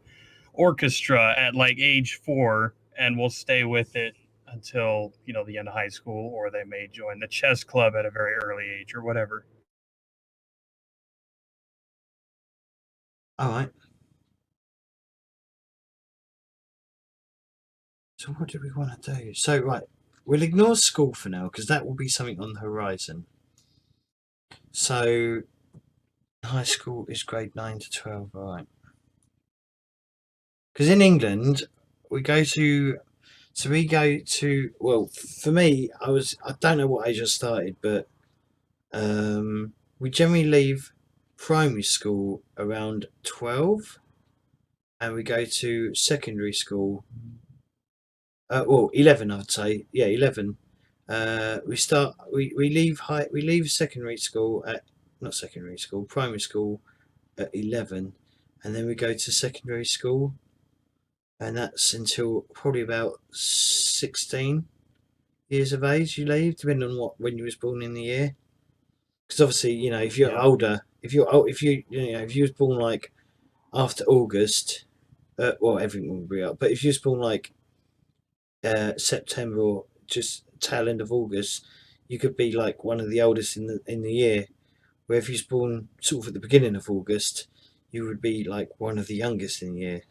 orchestra at like age 4 and will stay with it until the end of high school, or they may join the chess club at a very early age or whatever. All right. So what do we want to do? So right, we'll ignore school for now because that will be something on the horizon. So high school is grade 9 to 12. All right. Because in England, we go to. So we go to. Well, for me, I don't know what age I started, but we generally leave primary school around 12, and we go to secondary school. 11, I'd say. Yeah, 11. We leave secondary school at not secondary school, primary school at 11, and then we go to secondary school, and that's until probably about 16 years of age. You leave, depending on when you was born in the year. Because obviously, if you're older, if you was born like after August, well, everything will be up. But if you was born like September or just tail end of August, you could be like one of the oldest in the year. Where if you was born sort of at the beginning of August, you would be like one of the youngest in the year.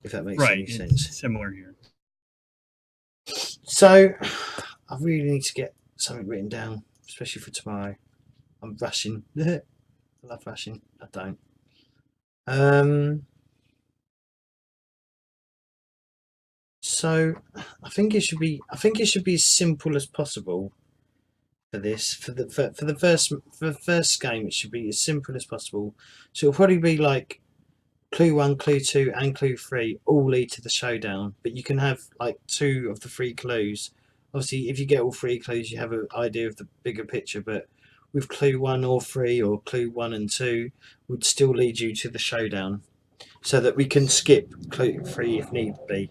If that makes Right, any sense. it's similar here. So, I really need to get something written down, especially for tomorrow. I'm rushing. I love rushing. I don't. So I think it should be. I think it should be as simple as possible for this. For the first game, it should be as simple as possible. So it'll probably be like clue 1, clue 2, and clue 3 all lead to the showdown. But you can have like 2 of the 3 clues. Obviously, if you get all 3 clues, you have an idea of the bigger picture. But with clue 1 or 3, or clue 1 and 2, would still lead you to the showdown, so that we can skip clue 3 if need be.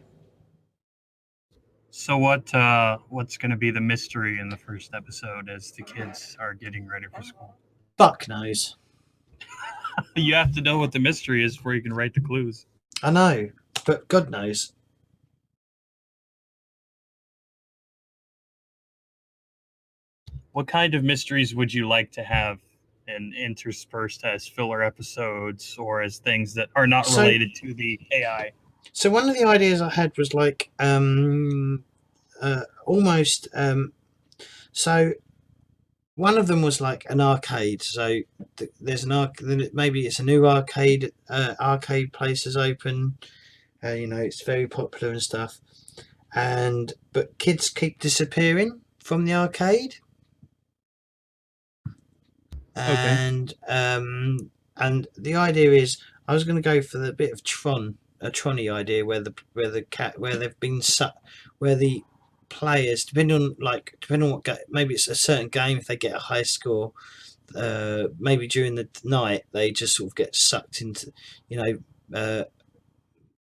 So what's going to be the mystery in the first episode as the kids are getting ready for school? Fuck knows. You have to know what the mystery is before you can write the clues. I know, but God knows. What kind of mysteries would you like to have and interspersed as filler episodes or as things that are not related to the AI? So one of the ideas I had was like almost so one of them was like an arcade. So there's an maybe it's a new arcade place has opened. It's very popular and stuff. but kids keep disappearing from the arcade. And the idea is, I was going to go for the bit of a Tronny idea, where they've been where the players, depending on what maybe it's a certain game, if they get a high score, maybe during the night they just sort of get sucked into,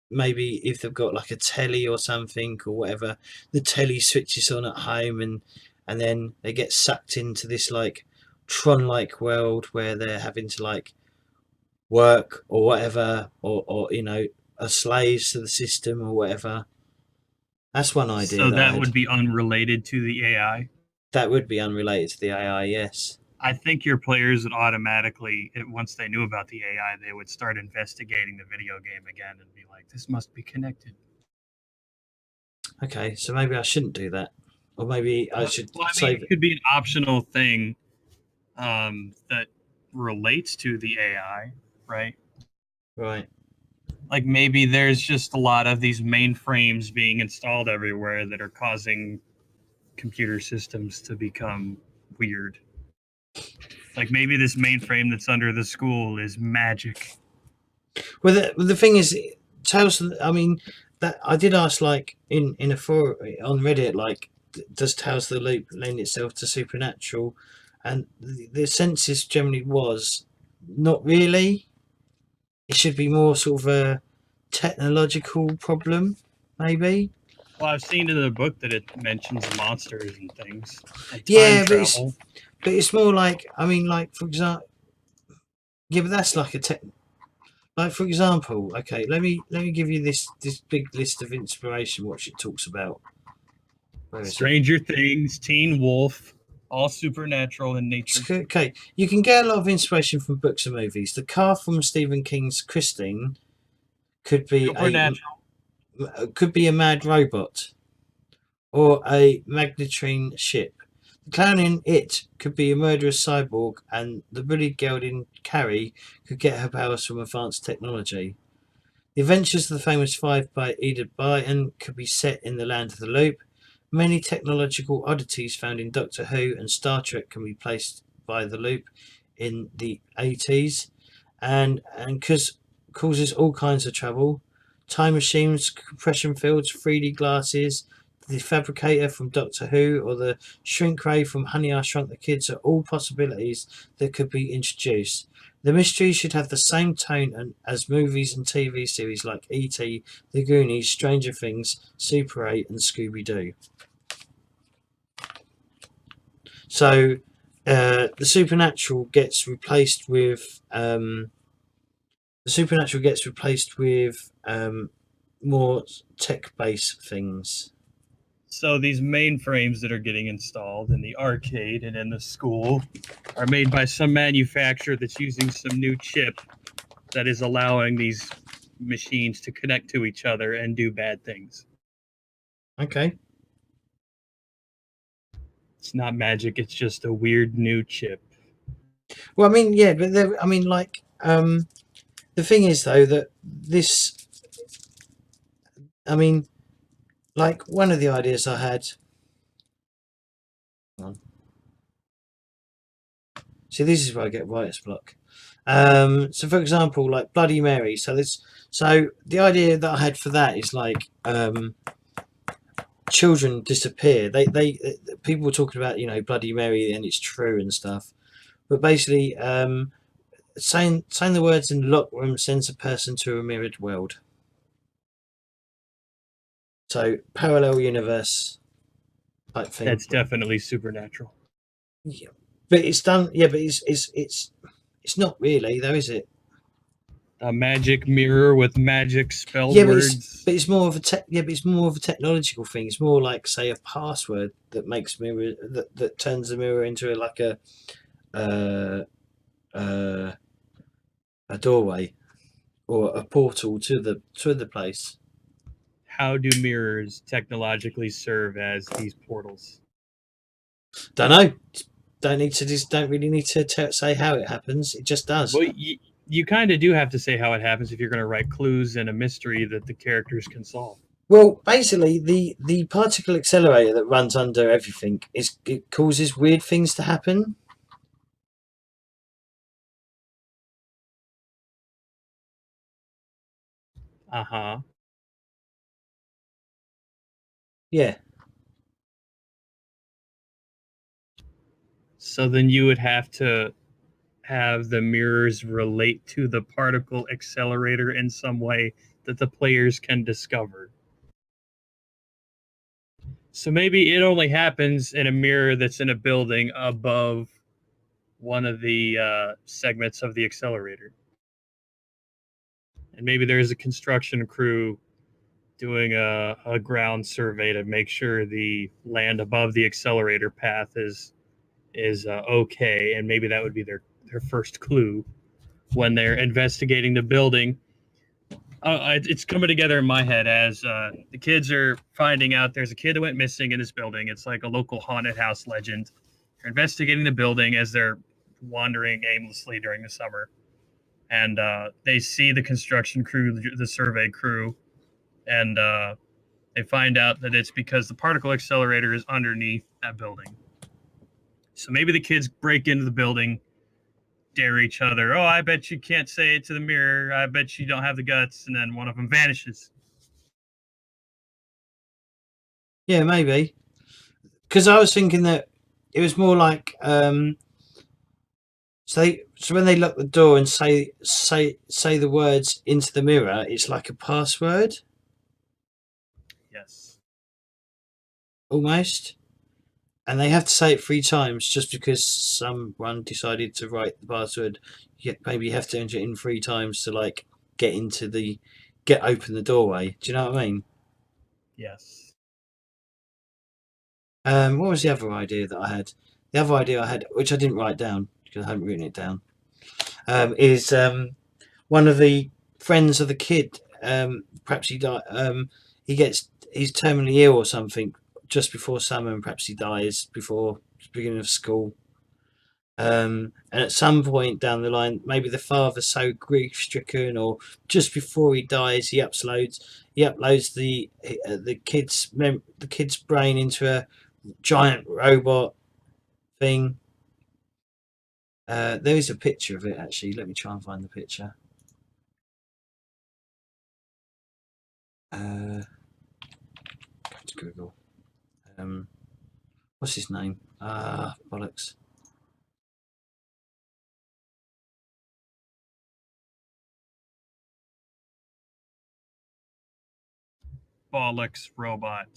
maybe if they've got like a telly or something or whatever, the telly switches on at home, and then they get sucked into this like Tron-like world where they're having to like work or whatever, or are slaves to the system or whatever. That's one idea. So that would be unrelated to the AI? That would be unrelated to the AI, yes. I think your players would automatically, once they knew about the AI, they would start investigating the video game again and be like, this must be connected. Okay, so maybe I shouldn't do that. Or maybe I should save it. Could be an optional thing that relates to the AI, right? Right. Like maybe there's just a lot of these mainframes being installed everywhere that are causing computer systems to become weird. Like maybe this mainframe that's under the school is magic. Well, the thing is, Tales. I mean, that I did ask, like in a forum on Reddit, like, does Tales of the Loop lend itself to supernatural? And the census generally was not really. It should be more sort of a technological problem, maybe. Well, I've seen in the book that it mentions monsters and things. And yeah, but it's more like, I mean, like, for example, yeah, but that's like a tech. Like, for example, okay, let me give you this big list of inspiration. What it talks about. Stranger Things, Teen Wolf, all supernatural in nature. Okay, you can get a lot of inspiration from books and movies. The car from Stephen King's Christine could be a mad robot or a magnetrine ship. The clown in It could be a murderous cyborg, and the bullied girl in Carrie could get her powers from advanced technology. The Adventures of the Famous Five by Enid Blyton could be set in the Land of the Loop. Many technological oddities found in Doctor Who and Star Trek can be placed by the Loop in the 80s, and causes all kinds of trouble. Time machines, compression fields, 3D glasses, the Fabricator from Doctor Who, or the Shrink Ray from Honey, I Shrunk the Kids are all possibilities that could be introduced. The mystery should have the same tone as movies and TV series like E.T., The Goonies, Stranger Things, Super 8 and Scooby-Doo. So the supernatural gets replaced with more tech-based things. So these mainframes that are getting installed in the arcade and in the school are made by some manufacturer that's using some new chip that is allowing these machines to connect to each other and do bad things. Okay. It's not magic, it's just a weird new chip. Well, I mean, yeah, but the thing is, though, that this, I mean, like, one of the ideas I had. See, this is where I get writer's block. So, for example, like Bloody Mary. So the idea that I had for that is like, children disappear. They people were talking about, Bloody Mary, and it's true and stuff. But basically, saying the words in the locker room sends a person to a mirrored world. So parallel universe type thing. That's definitely supernatural. Yeah, but it's done. Yeah, but it's not really, though, is it? A magic mirror with magic spell words. But it's more of a technological thing. It's more like, say, a password that makes mirror that turns the mirror into like a doorway or a portal to the place. How do mirrors technologically serve as these portals? Don't know. Don't really need to say how it happens. It just does. Well, you kind of do have to say how it happens if you're going to write clues in a mystery that the characters can solve. Well, basically, the particle accelerator that runs under everything it causes weird things to happen. Uh-huh. Yeah. So then you would have to have the mirrors relate to the particle accelerator in some way that the players can discover. So maybe it only happens in a mirror that's in a building above one of the segments of the accelerator. And maybe there's a construction crew doing a ground survey to make sure the land above the accelerator path is okay, and maybe that would be their first clue when they're investigating the building. It's coming together in my head as the kids are finding out there's a kid that went missing in this building. It's like a local haunted house legend. They're investigating the building as they're wandering aimlessly during the summer, and they see the construction crew, the survey crew, and they find out that it's because the particle accelerator is underneath that building. So maybe the kids break into the building, dare each other. Oh, I bet you can't say it to the mirror. I bet you don't have the guts. And then one of them vanishes. Yeah, maybe. Because I was thinking that it was more like so when they lock the door and say the words into the mirror, it's like a password Yes. almost, and they have to say it 3 times just because someone decided to write the password. Maybe you have to enter it in 3 times to like get open the doorway. Do you know what I mean? Yes. What was the other idea that I had? The other idea I had, which I didn't write down because I hadn't written it down, is one of the friends of the kid. Perhaps he died. He's terminally ill or something just before summer, and perhaps he dies before the beginning of school. And at some point down the line, maybe the father's so grief stricken, or just before he dies, he uploads the kid's brain into a giant robot thing. There is a picture of it actually. Let me try and find the picture. Go to Google. What's his name? Bollocks. Bollocks robot.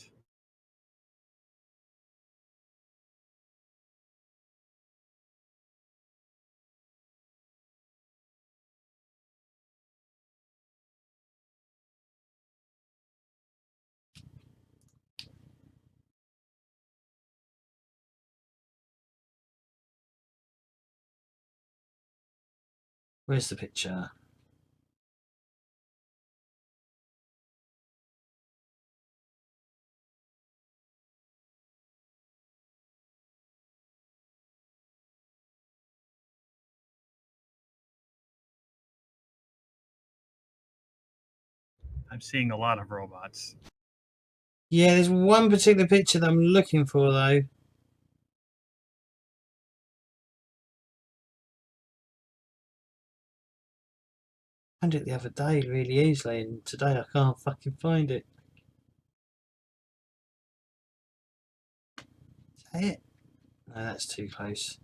Where's the picture? I'm seeing a lot of robots. Yeah, there's one particular picture that I'm looking for though. I found it the other day really easily, and today I can't fucking find it. Is that it? No, that's too close.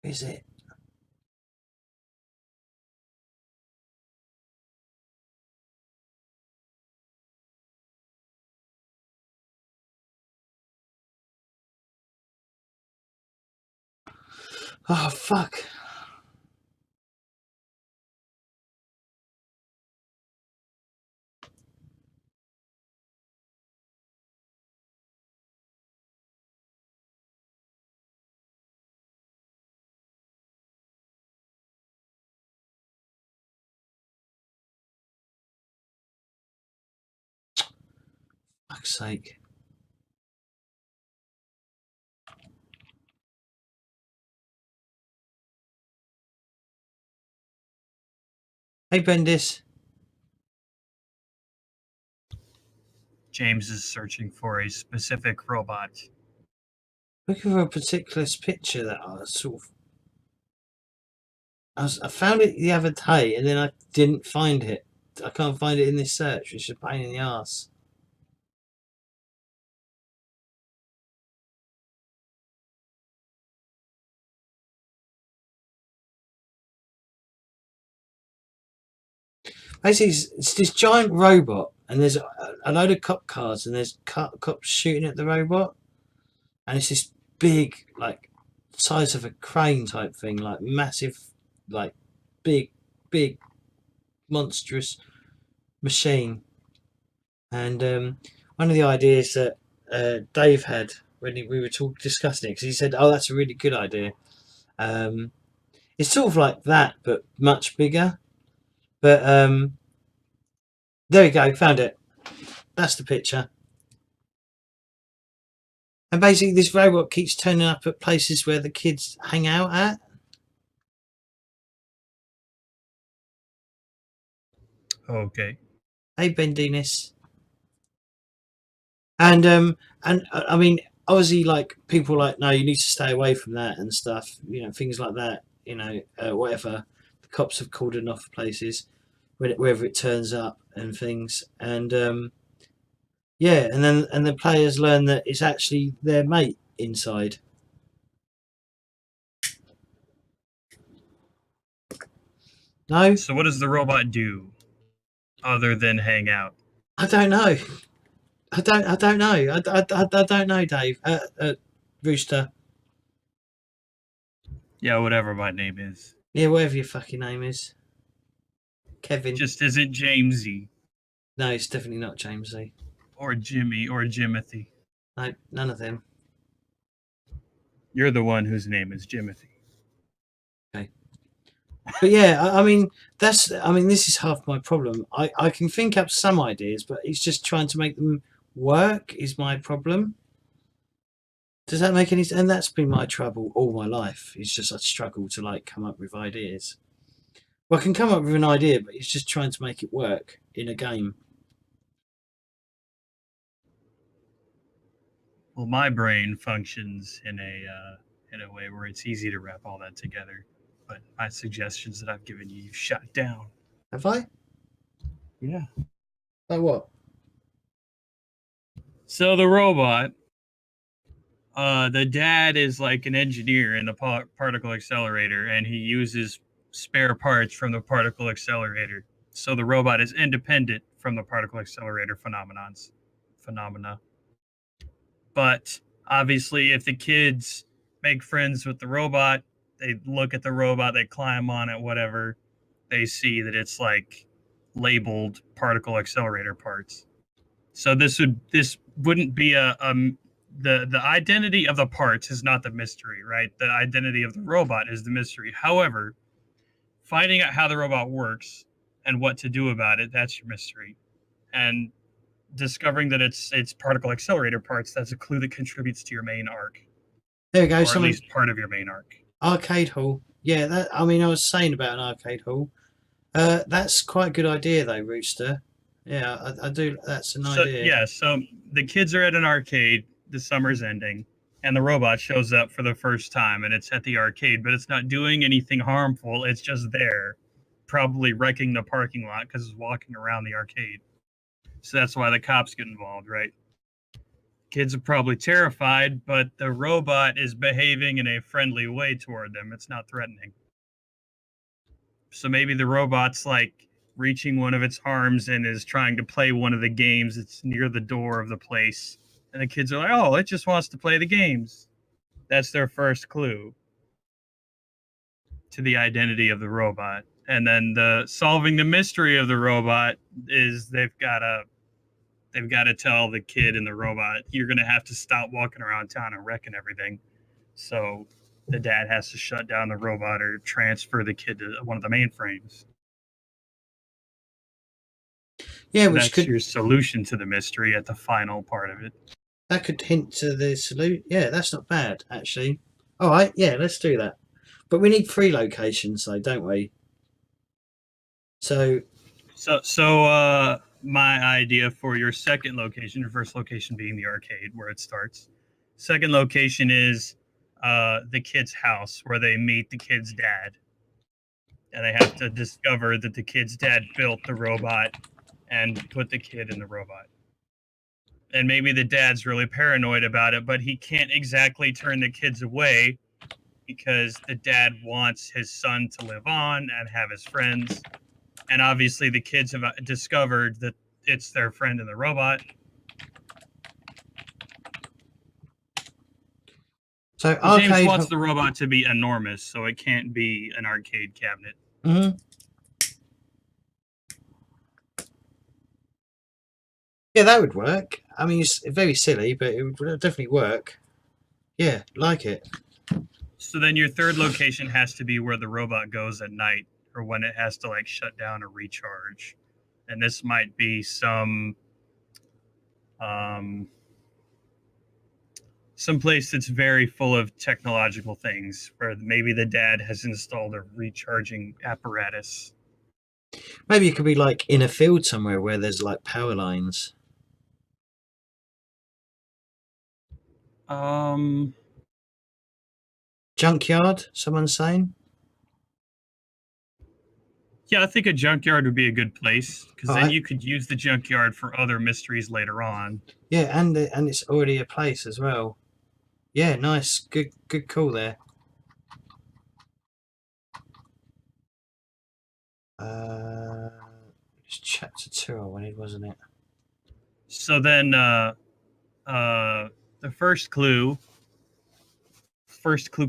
Is it? Oh fuck. Fuck's sake. Hey, Bendis. James is searching for a specific robot. Looking for a particular picture that I found it the other day and then I didn't find it. I can't find it in this search, which is a pain in the ass. Basically, it's this giant robot, and there's a load of cop cars, and there's cops shooting at the robot, and it's this big, like, size of a crane type thing, like massive, like big, monstrous machine. And one of the ideas that Dave had when we were discussing it, because he said, "Oh, that's a really good idea." It's sort of like that, but much bigger. But there we go, found it. That's the picture. And basically, this robot keeps turning up at places where the kids hang out at. Okay. Hey, Bendinis. And I mean, obviously, like people like, no, you need to stay away from that and stuff. You know, things like that. You know, whatever. The cops have called it off places, wherever it turns up and things. And yeah, and then the players learn that it's actually their mate inside. No, So what does the robot do other than hang out? I don't know. I don't know. I don't know, Dave. Rooster. Yeah, whatever my name is. Yeah, whatever your fucking name is. Kevin. Just isn't Jamesy No, it's definitely not Jamesy. or Jimmy or Jimothy. No, none of them. You're the one whose name is Jimothy. Okay. But yeah, I mean, this is half my problem. I can think up some ideas, but it's just trying to make them work is my problem. Does that make any sense? And that's been my trouble all my life. It's just I struggle to like come up with ideas. Well, I can come up with an idea, but it's just trying to make it work in a game. Well, my brain functions in a way where it's easy to wrap all that together. But my suggestions that I've given you, you've shot down. Have I? Yeah. Like what? So the robot, the dad is like an engineer in the particle accelerator, and he uses spare parts from the particle accelerator. So the robot is independent from the particle accelerator phenomena. But obviously, if the kids make friends with the robot, they look at the robot, they climb on it, whatever, they see that it's like labeled particle accelerator parts. So this wouldn't be the identity of the parts is not the mystery, right? The identity of the robot is the mystery. However, finding out how the robot works and what to do about it, that's your mystery. And discovering that it's particle accelerator parts, that's a clue that contributes to your main arc. There we go. Or at least part of your main arc. Arcade hall. Yeah, that. I mean, I was saying about an arcade hall. That's quite a good idea, though, Rooster. Yeah, I do. That's an idea. Yeah, so the kids are at an arcade. The summer's ending, and the robot shows up for the first time, and it's at the arcade, but it's not doing anything harmful. It's just there, probably wrecking the parking lot because it's walking around the arcade. So that's why the cops get involved, right? Kids are probably terrified, but the robot is behaving in a friendly way toward them. It's not threatening. So maybe the robot's like reaching one of its arms and is trying to play one of the games. It's near the door of the place. And the kids are like, oh, it just wants to play the games. That's their first clue to the identity of the robot. And then the solving the mystery of the robot is they've got to tell the kid and the robot, you're going to have to stop walking around town and wrecking everything. So the dad has to shut down the robot or transfer the kid to one of the mainframes. Yeah, So which that's could your solution to the mystery at the final part of it. that could hint to the solution. Yeah, that's not bad actually. All right, yeah, let's do that. But we need 3 locations, though, don't we? So So my idea for your second location, your first location being the arcade where it starts. Second location is the kid's house where they meet the kid's dad. And they have to discover that the kid's dad built the robot and put the kid in the robot. And maybe the dad's really paranoid about it, but he can't exactly turn the kids away because the dad wants his son to live on and have his friends. And obviously, the kids have discovered that it's their friend in the robot. So James arcade. wants the robot to be enormous, so it can't be an arcade cabinet. Mhm. Yeah, that would work. I mean, it's very silly, but it would definitely work. Yeah, like it. So then your third location has to be where the robot goes at night, or when it has to like shut down or recharge. And this might be some place that's very full of technological things, where maybe the dad has installed a recharging apparatus. Maybe it could be like in a field somewhere where there's like power lines. Junkyard, someone's saying. Yeah, I think a junkyard would be a good place because then Alright. you could use the junkyard for other mysteries later on. Yeah, and it's already a place as well. Yeah, nice. Good call there. It's chapter 2 I wanted, wasn't it? So then the first clue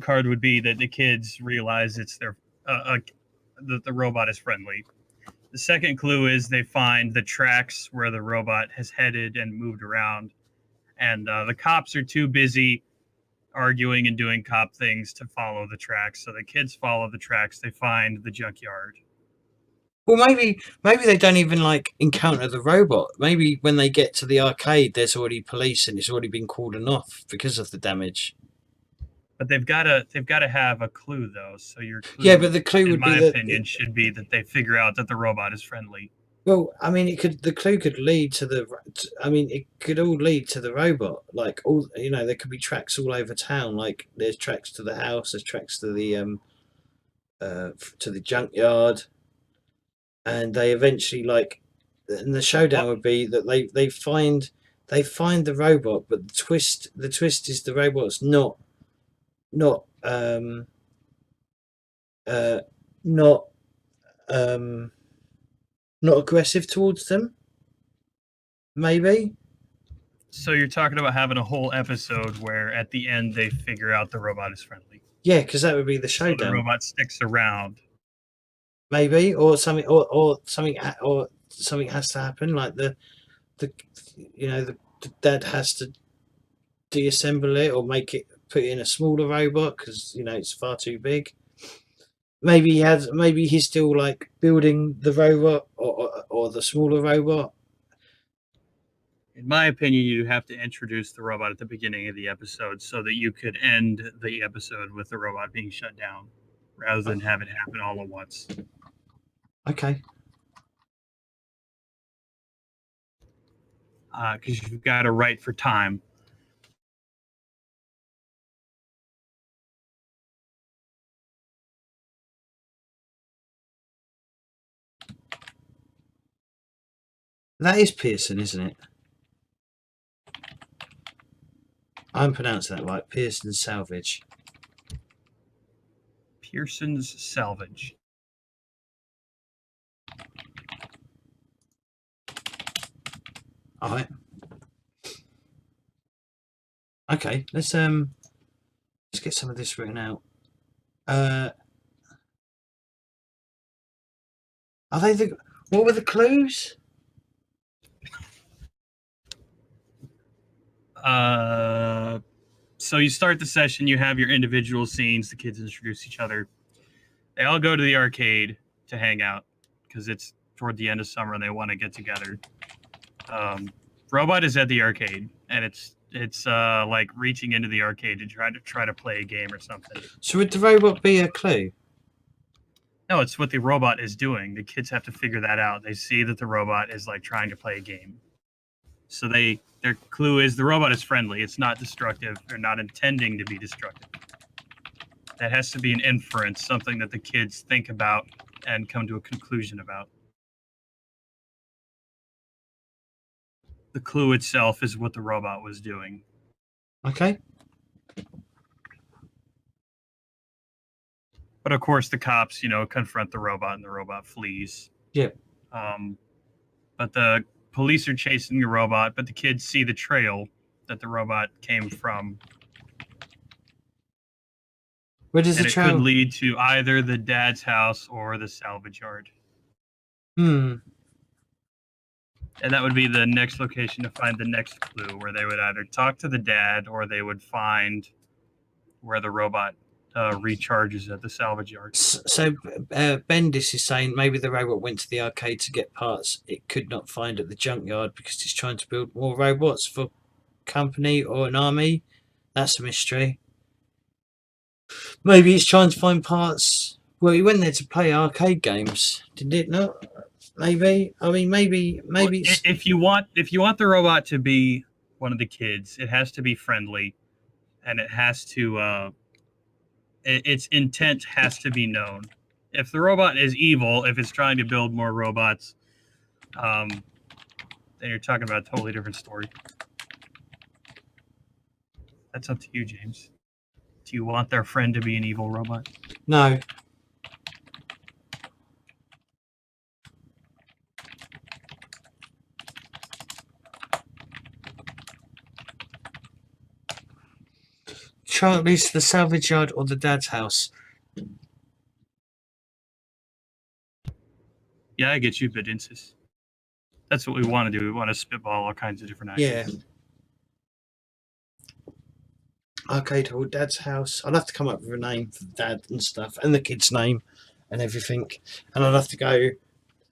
card would be that the kids realize it's their that the robot is friendly. The second clue is they find the tracks where the robot has headed and moved around, and the cops are too busy arguing and doing cop things to follow the tracks. So the kids follow the tracks. They find the junkyard. Well, maybe they don't even like encounter the robot. Maybe when they get to the arcade, there's already police and it's already been cordoned off because of the damage. But they've got to have a clue though. So your clue, Yeah, but the clue in would my be that. opinion, should be that they figure out that the robot is friendly. Well, I mean, the clue could lead to the. I mean, it could all lead to the robot. Like all, there could be tracks all over town. Like there's tracks to the house, there's tracks to the junkyard, and they eventually and the showdown would be that they find the robot, but the twist is the robot's not not not aggressive towards them. Maybe. So you're talking about having a whole episode where at the end they figure out the robot is friendly. Yeah, because that would be the showdown. So the robot sticks around. Maybe, or something, or something has to happen. Like the dad has to deassemble it or put it in a smaller robot because it's far too big. Maybe he's still like building the robot or the smaller robot. In my opinion, you have to introduce the robot at the beginning of the episode so that you could end the episode with the robot being shut down rather than have it happen all at once. Okay. Because you've got to write for time. That is Pearson, isn't it? I'm pronouncing that right. Pearson's Salvage. Pearson's Salvage. All right. Okay, let's get some of this written out. Are they what were the clues? So you start the session, you have your individual scenes, the kids introduce each other. They all go to the arcade to hang out because it's toward the end of summer and they want to get together. Robot is at the arcade, and it's like reaching into the arcade to try to play a game or something. So would the robot be a clue? No, it's what the robot is doing. The kids have to figure that out. They see that the robot is like trying to play a game. So their clue is the robot is friendly. It's not destructive or not intending to be destructive. That has to be an inference, something that the kids think about and come to a conclusion about. The clue itself is what the robot was doing. Okay. But of course, the cops, confront the robot, and the robot flees. Yep. But the police are chasing the robot, but the kids see the trail that the robot came from. Where does and the it trail could lead to either the dad's house or the salvage yard. Hmm. And that would be the next location to find the next clue, where they would either talk to the dad or they would find where the robot recharges at the salvage yard. So Bendis is saying maybe the robot went to the arcade to get parts it could not find at the junkyard because he's trying to build more robots for company or an army. That's a mystery. Maybe he's trying to find parts. Well, he went there to play arcade games, did it not? Maybe. I mean, maybe. Well, if you want the robot to be one of the kids, it has to be friendly, and it has to. Its intent has to be known. If the robot is evil, if it's trying to build more robots, then you're talking about a totally different story. That's up to you, James. Do you want their friend to be an evil robot? No. Charlie's the salvage yard or the dad's house. Yeah, I get you, but insist. That's what we want to do. We want to spitball all kinds of different ideas. Yeah. Arcade hall, dad's house. I'd have to come up with a name for the dad and stuff, and the kid's name and everything. And I'd have to go.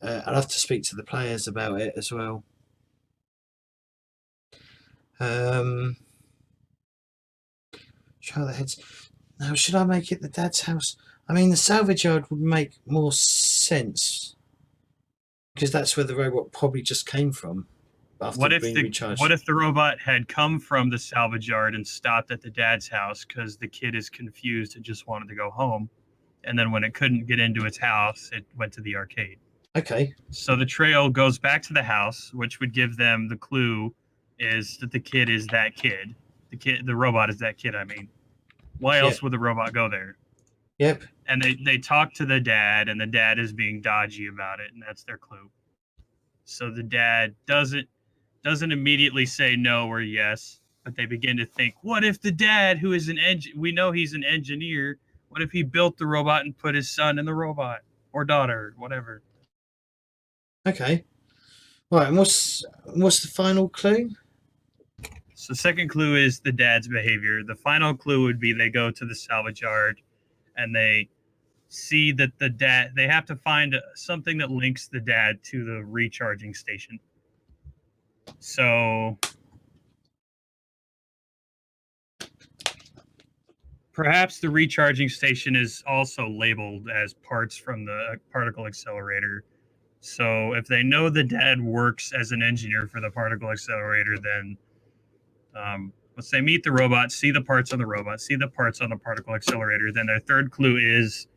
I'd have to speak to the players about it as well. Show the heads. Now, should I make it the dad's house? I mean, the salvage yard would make more sense because that's where the robot probably just came from. What if the robot had come from the salvage yard and stopped at the dad's house because the kid is confused and just wanted to go home, and then when it couldn't get into its house, it went to the arcade? Okay. So the trail goes back to the house, which would give them the clue is that the kid is that kid. The robot is that kid. I mean, why else would the robot go there? Yep. And they talk to the dad, and the dad is being dodgy about it, and that's their clue. So the dad doesn't immediately say no or yes, but they begin to think, what if the dad, who is we know he's an engineer, what if he built the robot and put his son in the robot or daughter, whatever? Okay. Right, and what's the final clue? So the second clue is the dad's behavior. The final clue would be they go to the salvage yard and they see that they have to find something that links the dad to the recharging station. So perhaps the recharging station is also labeled as parts from the particle accelerator. So if they know the dad works as an engineer for the particle accelerator, then once they meet the robot, see the parts on the robot, see the parts on the particle accelerator, then their third clue is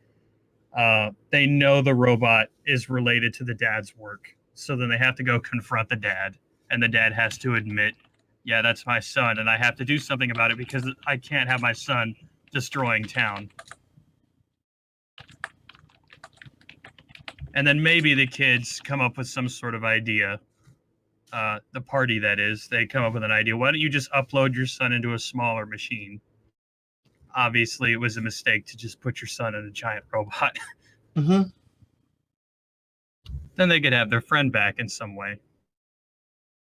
they know the robot is related to the dad's work. So then they have to go confront the dad, and the dad has to admit, yeah, that's my son, and I have to do something about it because I can't have my son destroying town. And then maybe the kids come up with some sort of idea. The party, that is, they come up with an idea. Why don't you just upload your son into a smaller machine? Obviously, it was a mistake to just put your son in a giant robot. Mm-hmm. Then they could have their friend back in some way.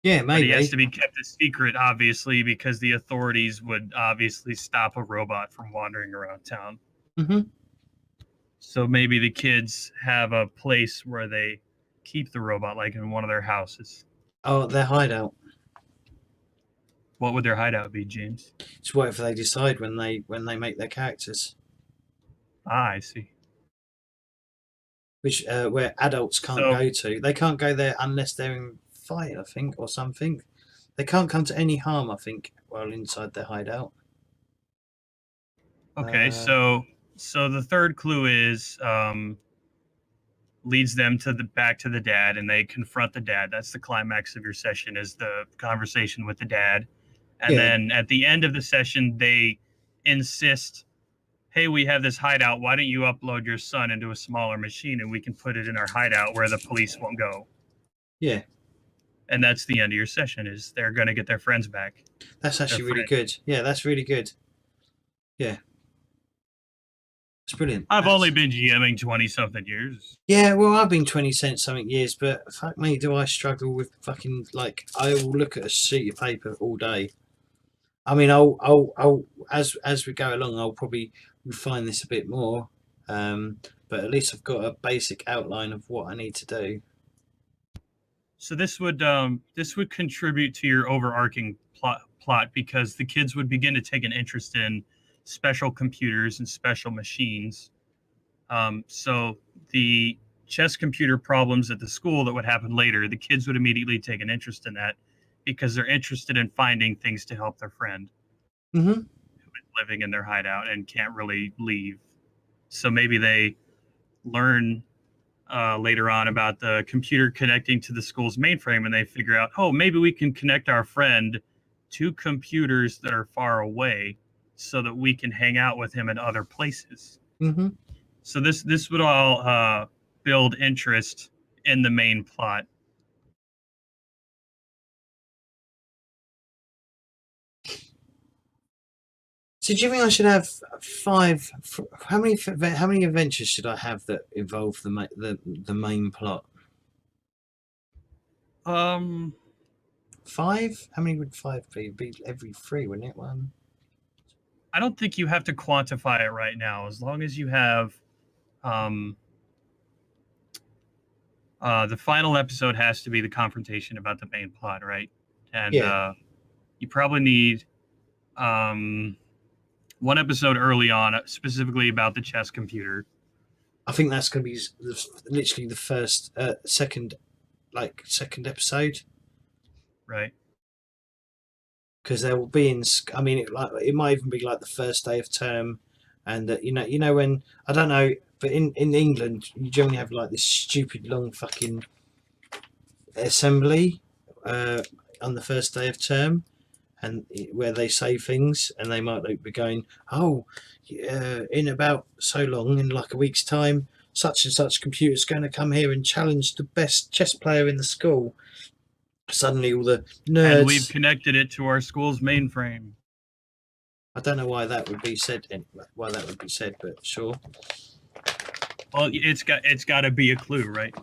Yeah, maybe. But he has to be kept a secret, obviously, because the authorities would obviously stop a robot from wandering around town. Mm-hmm. So maybe the kids have a place where they keep the robot, like in one of their houses. Oh, their hideout. What would their hideout be, James? It's whatever they decide when they make their characters. Ah, I see. Which where adults can't So, go to. They can't go there unless they're in fight, I think, or something. They can't come to any harm, I think, while inside their hideout. okay, so the third clue is leads them to the back to the dad, and they confront the dad. That's the climax of your session, is the conversation with the dad. And Yeah. then at the end of the session, they insist, hey, we have this hideout. Why don't you upload your son into a smaller machine and we can put it in our hideout where the police won't go? Yeah. And that's the end of your session, is they're going to get their friends back. That's actually really good. Yeah, that's really good. Yeah. It's brilliant. I've only been GMing 20-something years. Yeah, well, I've been 20-something years, but fuck me, do I struggle with fucking, like, I will look at a sheet of paper all day. I mean, I'll as we go along, I'll probably refine this a bit more. But at least I've got a basic outline of what I need to do. So this would contribute to your overarching plot because the kids would begin to take an interest in special computers and special machines. So the chess computer problems at the school that would happen later, the kids would immediately take an interest in that because they're interested in finding things to help their friend Mm-hmm. who is living in their hideout and can't really leave. So maybe they learn later on about the computer connecting to the school's mainframe, and they figure out, oh, maybe we can connect our friend to computers that are far away so that we can hang out with him in other places. Mm-hmm. So this would all build interest in the main plot. So do you think I should have 5? How many adventures should I have that involve the main plot? 5? 5? How many would 5 be? It'd be every 3, wouldn't it? 1. I don't think you have to quantify it right now. As long as you have the final episode has to be the confrontation about the main plot, right? And Yeah. You probably need one episode early on, specifically about the chess computer. I think that's going to be literally the first, second episode, Right? because there will be I mean, it might even be like the first day of term, and you know when I don't know, but in England you generally have like this stupid long fucking assembly on the first day of term, and where they say things, and they might be going, oh, in about so long, in like a week's time, such and such computer's going to come here and challenge the best chess player in the school. Suddenly all the nerds, And we've connected it to our school's mainframe. I don't know why that would be said, but sure. Well, it's got to be a clue, right?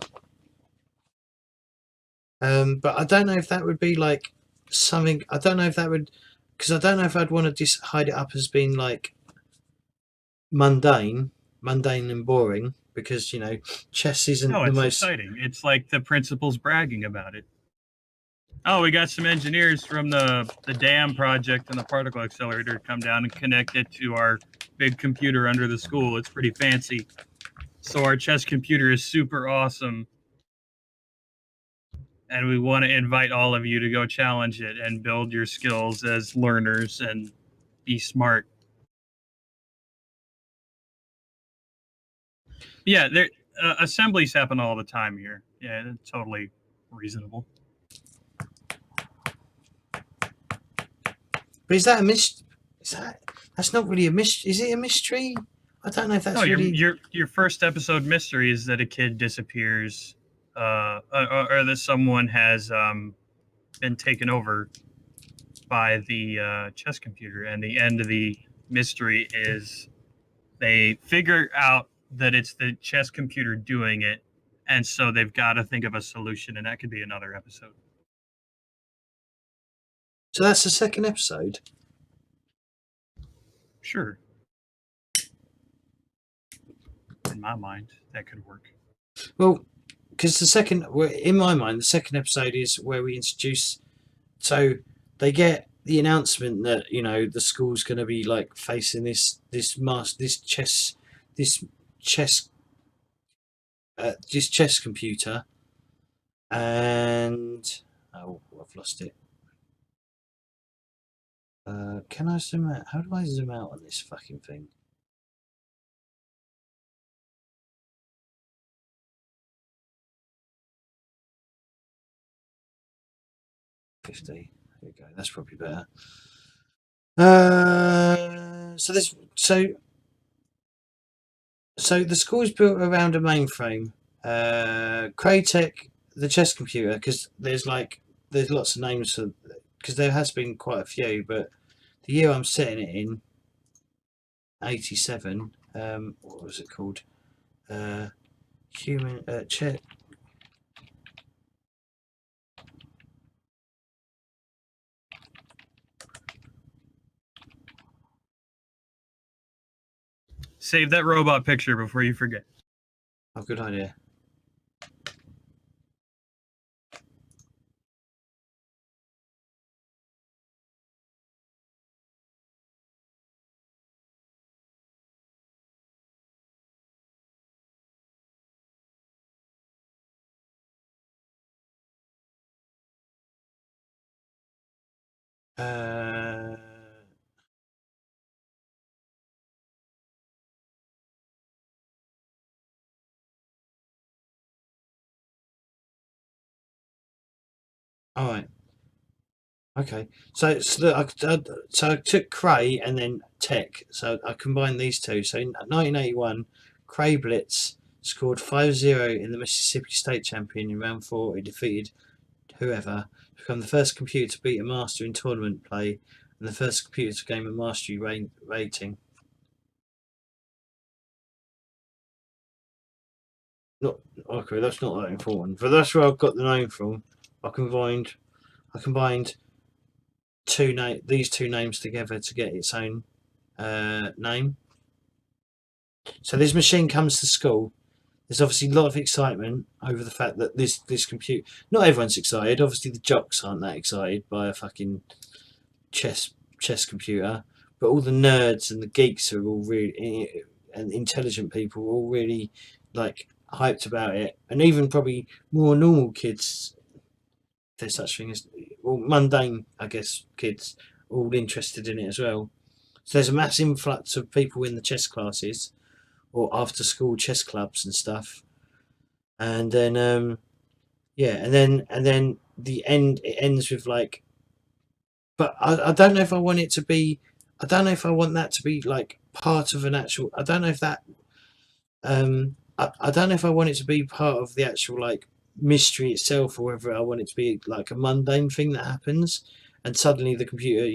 But I don't know if that would be like something. I don't know if that would, because I don't know if I'd want to just hide it up as being like mundane and boring, because chess isn't No, the it's most exciting. It's like the principal's bragging about it. Oh, we got some engineers from the dam project and the particle accelerator come down and connect it to our big computer under the school. It's pretty fancy. So our chess computer is super awesome. And we want to invite all of you to go challenge it and build your skills as learners and be smart. Yeah, assemblies happen all the time here. Yeah, it's totally reasonable. But is that a mystery? That's not really a mystery? Is it a mystery? I don't know if that's really. Your first episode mystery is that a kid disappears, or that someone has been taken over by the chess computer, and the end of the mystery is they figure out that it's the chess computer doing it, and so they've got to think of a solution, and that could be another episode. So that's the second episode? Sure. In my mind, that could work. Well, because the second, in my mind, the second episode is where we introduce. So they get the announcement that the school's going to be like facing this chess computer, and I've lost it. Can I zoom out? How do I zoom out on this fucking thing? There we go. That's probably better. So the school is built around a mainframe. Crytek, the chess computer, because there's lots of names for, because there has been quite a few, but the year I'm setting it in, 87. What was it called? Human chess. Save that robot picture before you forget. Oh, good idea. All right. Okay. So I took Cray and then Tech. So I combined these two. So in 1981, Cray Blitz scored 5-0 in the Mississippi State Champion in round 4. He defeated whoever, to become the first computer to beat a master in tournament play and the first computer to gain a mastery rating. Not okay. That's not that important, but that's where I've got the name from. I combined these two names together to get its own name. So this machine comes to school. There's obviously a lot of excitement over the fact that this computer. Not everyone's excited. Obviously, the jocks aren't that excited by a fucking chess computer, but all the nerds and the geeks are all really, and intelligent people are all really like hyped about it, and even probably more normal kids. There's such thing as mundane, I guess, kids all interested in it as well. So there's a mass influx of people in the chess classes or after school chess clubs and stuff. And then and then the end, it ends with like, but I don't know if I want it to be, I don't know if I want that to be like part of an actual, I don't know if that I don't know if I want it to be part of the actual like mystery itself, or whether I want it to be like a mundane thing that happens and suddenly the computer,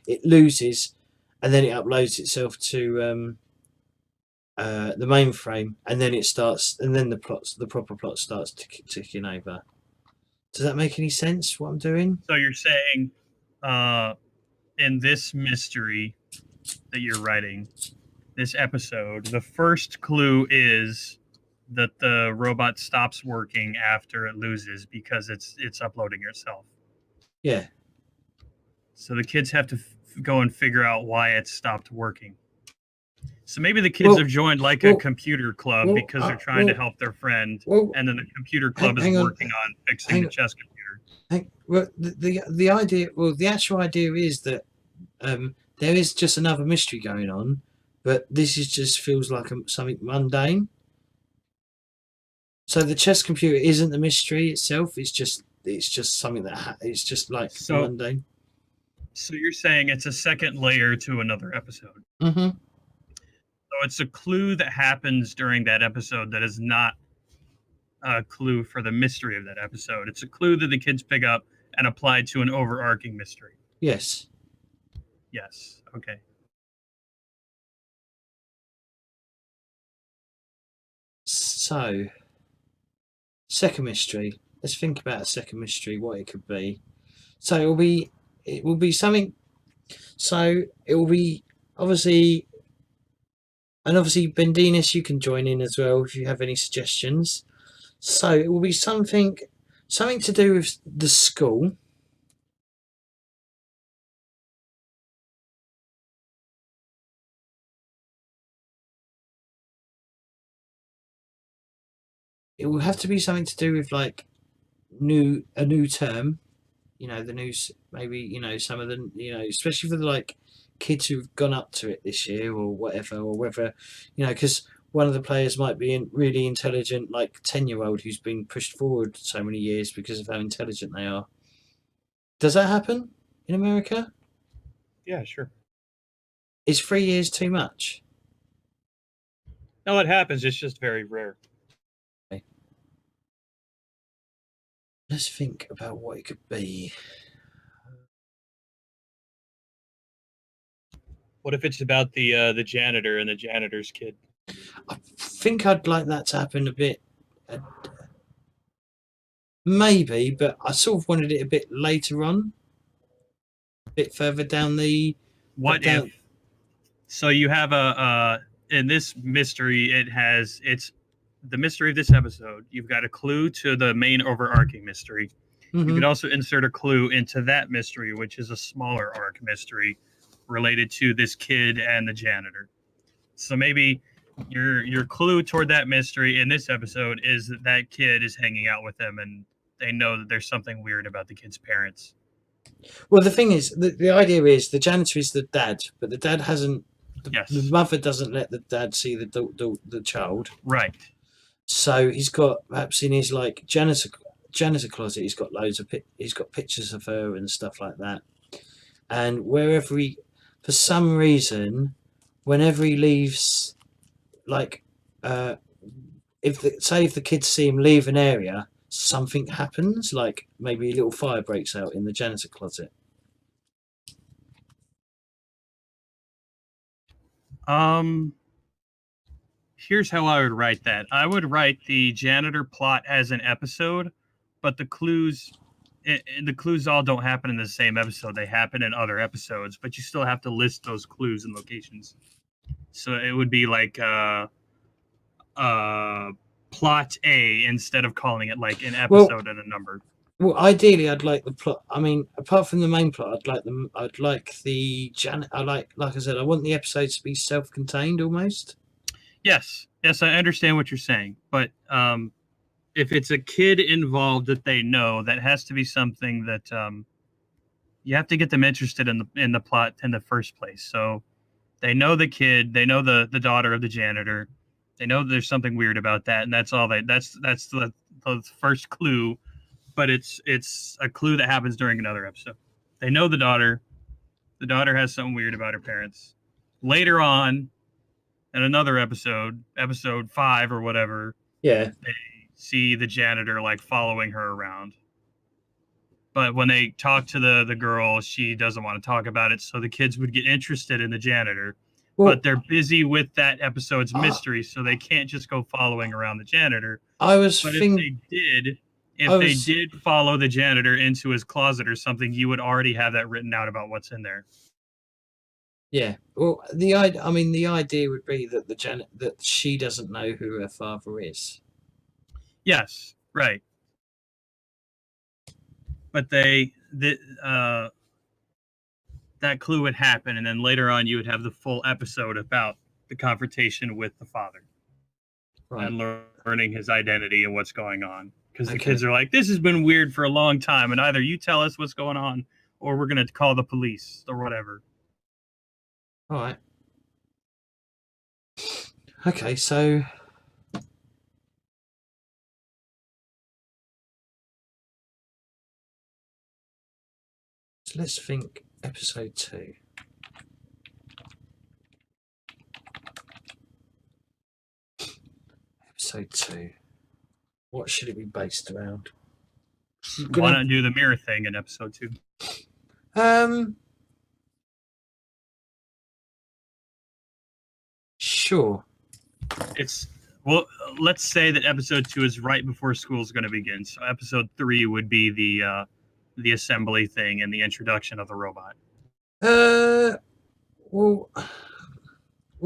it loses and then it uploads itself to the mainframe, and then it starts, and then the proper plot starts ticking over. Does that make any sense, what I'm doing? So you're saying in this mystery that you're writing, this episode, the first clue is that the robot stops working after it loses because it's uploading itself. Yeah. So the kids have to go and figure out why it stopped working. So maybe the kids have joined like a computer club because they're trying to help their friend, and then the computer club is working on fixing the chess computer. Well, the idea, the actual idea is that there is just another mystery going on, but this is just feels like something mundane. So the chess computer isn't the mystery itself. It's just something that it's just like mundane. So you're saying it's a second layer to another episode. Mm-hmm. So it's a clue that happens during that episode that is not a clue for the mystery of that episode. It's a clue that the kids pick up and apply to an overarching mystery. Yes. Yes. Okay. So, second mystery. Let's think about a second mystery, what it could be. So it will be something. So it will be obviously, and obviously Bendinis, you can join in as well if you have any suggestions. So it will be something to do with the school. It will have to be something to do with like a new term. You know, the news, maybe, you know, some of the, you know, especially for the like kids who've gone up to it this year or whatever, or whether, you know, because one of the players might be a really intelligent, like 10-year-old who's been pushed forward so many years because of how intelligent they are. Does that happen in America? Yeah, sure. Is 3 years too much? No, it happens. It's just very rare. Okay. Let's think about what it could be. What if it's about the janitor and the janitor's kid? I think I'd like that to happen a bit. Uh, maybe, but I sort of wanted it a bit later on, a bit further down the. What down, if? So you have a in this mystery, it's the mystery of this episode. You've got a clue to the main overarching mystery. You could also insert a clue into that mystery, which is a smaller arc mystery related to this kid and the janitor. So maybe your clue toward that mystery in this episode is that that kid is hanging out with them, and they know that there's something weird about the kid's parents. Well, the thing is, the idea is the janitor is the dad, but the dad hasn't. Yes. The mother doesn't let the dad see the child. Right. So he's got, perhaps in his like janitor closet, he's got loads of he's got pictures of her and stuff like that. And wherever he, for some reason, whenever he leaves, like, if the kids see him leave an area, something happens. Like maybe a little fire breaks out in the janitor closet. Here's how I would write that. I would write the janitor plot as an episode, but the clues all don't happen in the same episode. They happen in other episodes, but you still have to list those clues and locations. So it would be like plot A instead of calling it like an episode and a number. Well, ideally, I'd like the plot. I mean, apart from the main plot, I'd like the like I said, I want the episodes to be self-contained almost. Yes, I understand what you're saying, but if it's a kid involved that they know, that has to be something that you have to get them interested in the plot in the first place. So they know the kid, they know the daughter of the janitor, they know there's something weird about that, and that's all that's the first clue. But it's a clue that happens during another episode. They know the daughter. The daughter has something weird about her parents. Later on, in another episode 5 or whatever, Yeah, they see the janitor like following her around. But when they talk to the girl, she doesn't want to talk about it. So the kids would get interested in the janitor. Well, but they're busy with that episode's mystery, so they can't just go following around the janitor. If they did follow the janitor into his closet or something, you would already have that written out about what's in there. Yeah. Well, the idea would be that that she doesn't know who her father is. Yes, right. But that clue would happen, and then later on, you would have the full episode about the confrontation with the father, right, and learning his identity and what's going on. Because the kids are like, this has been weird for a long time, and either you tell us what's going on, or we're going to call the police or whatever. All right. Okay, so let's think episode 2. Episode 2. What should it be based around? Why not do the mirror thing in episode 2? Sure. Well, let's say that episode 2 is right before school's going to begin. So episode 3 would be the assembly thing and the introduction of the robot. Well,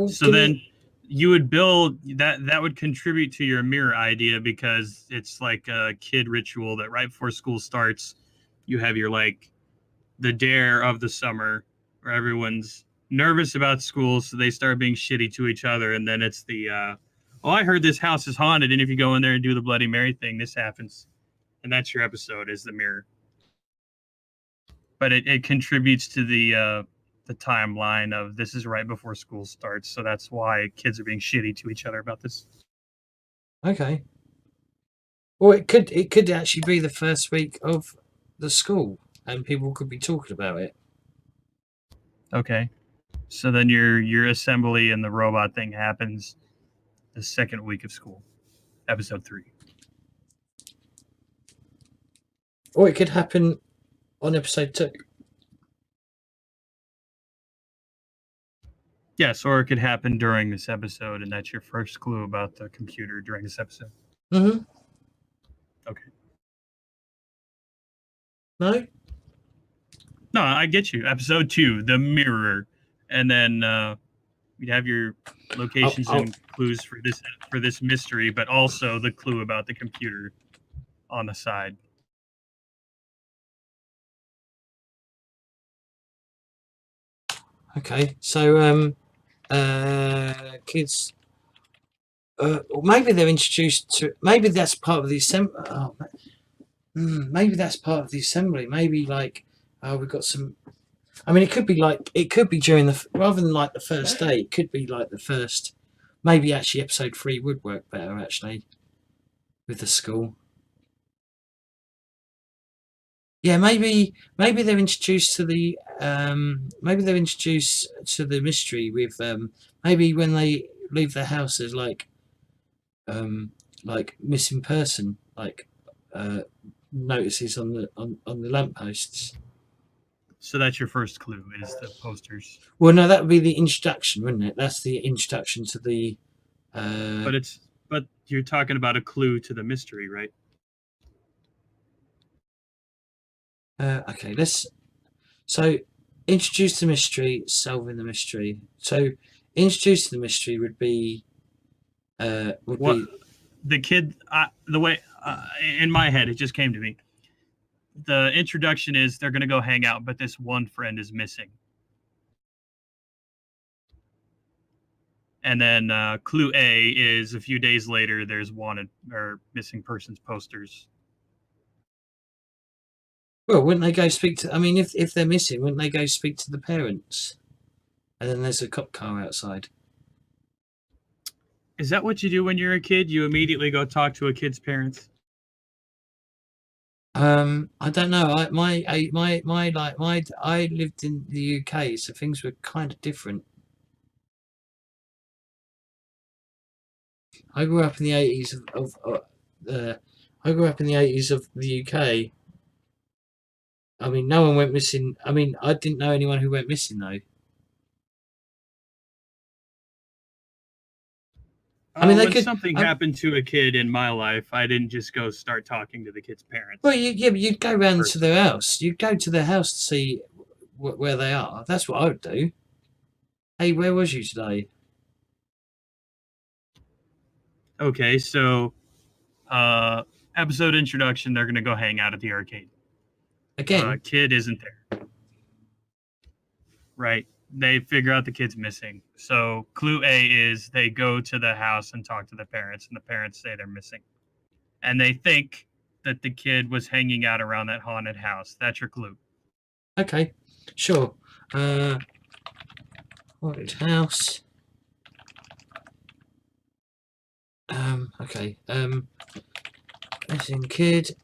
so then you would build that would contribute to your mirror idea, because it's like a kid ritual that right before school starts, you have your like the dare of the summer where everyone's nervous about school, so they start being shitty to each other, and then it's the oh, I heard this house is haunted, and if you go in there and do the Bloody Mary thing, this happens. And that's your episode, is the mirror. But it contributes to the timeline of this is right before school starts, so that's why kids are being shitty to each other about this. Okay. Well, it could actually be the first week of the school, and people could be talking about it. Okay. So then your assembly and the robot thing happens the second week of school, episode 3. Or it could happen on episode 2. Yes, or it could happen during this episode, and that's your first clue about the computer during this episode. Mm-hmm. Okay. No? No, I get you. Episode 2, the mirror, and then you'd have your locations and clues for this mystery, but also the clue about the computer on the side. Okay, so kids, maybe they're introduced to. Maybe that's part of the assembly. Maybe that's part of the assembly. Maybe like, we've got some. I mean, it could be during rather than like the first day. It could be like the first. Maybe actually episode 3 would work better actually, with the school. Yeah, maybe they're introduced to the mystery with maybe when they leave their house there's like missing person, like notices on the lampposts. So that's your first clue, is the posters. Well, no, that would be the introduction, wouldn't it? That's the introduction to the but you're talking about a clue to the mystery, right? Okay, so introduce the mystery, solving the mystery. So introduce the mystery would be the kid, the way in my head it just came to me. The introduction is they're going to go hang out, but this one friend is missing. And then clue A is a few days later there's wanted or missing persons posters. Well, wouldn't they go speak to? I mean, if they're missing, wouldn't they go speak to the parents? And then there's a cop car outside. Is that what you do when you're a kid? You immediately go talk to a kid's parents? I don't know. I lived in the UK, so things were kind of different. I grew up in the 80s I grew up in the 80s of the UK. I mean, no one went missing. I mean, I didn't know anyone who went missing though. I mean, when something happened to a kid in my life, I didn't just go start talking to the kid's parents. Well, you'd go round to their house. You'd go to their house to see where they are. That's what I would do. Hey, where was you today? Okay, so episode introduction, they're going to go hang out at the arcade. Again? Kid isn't there. Right. They figure out the kid's missing. So clue A is they go to the house and talk to the parents, and the parents say they're missing. And they think that the kid was hanging out around that haunted house. That's your clue. Okay, sure. Haunted house. Okay. Missing kid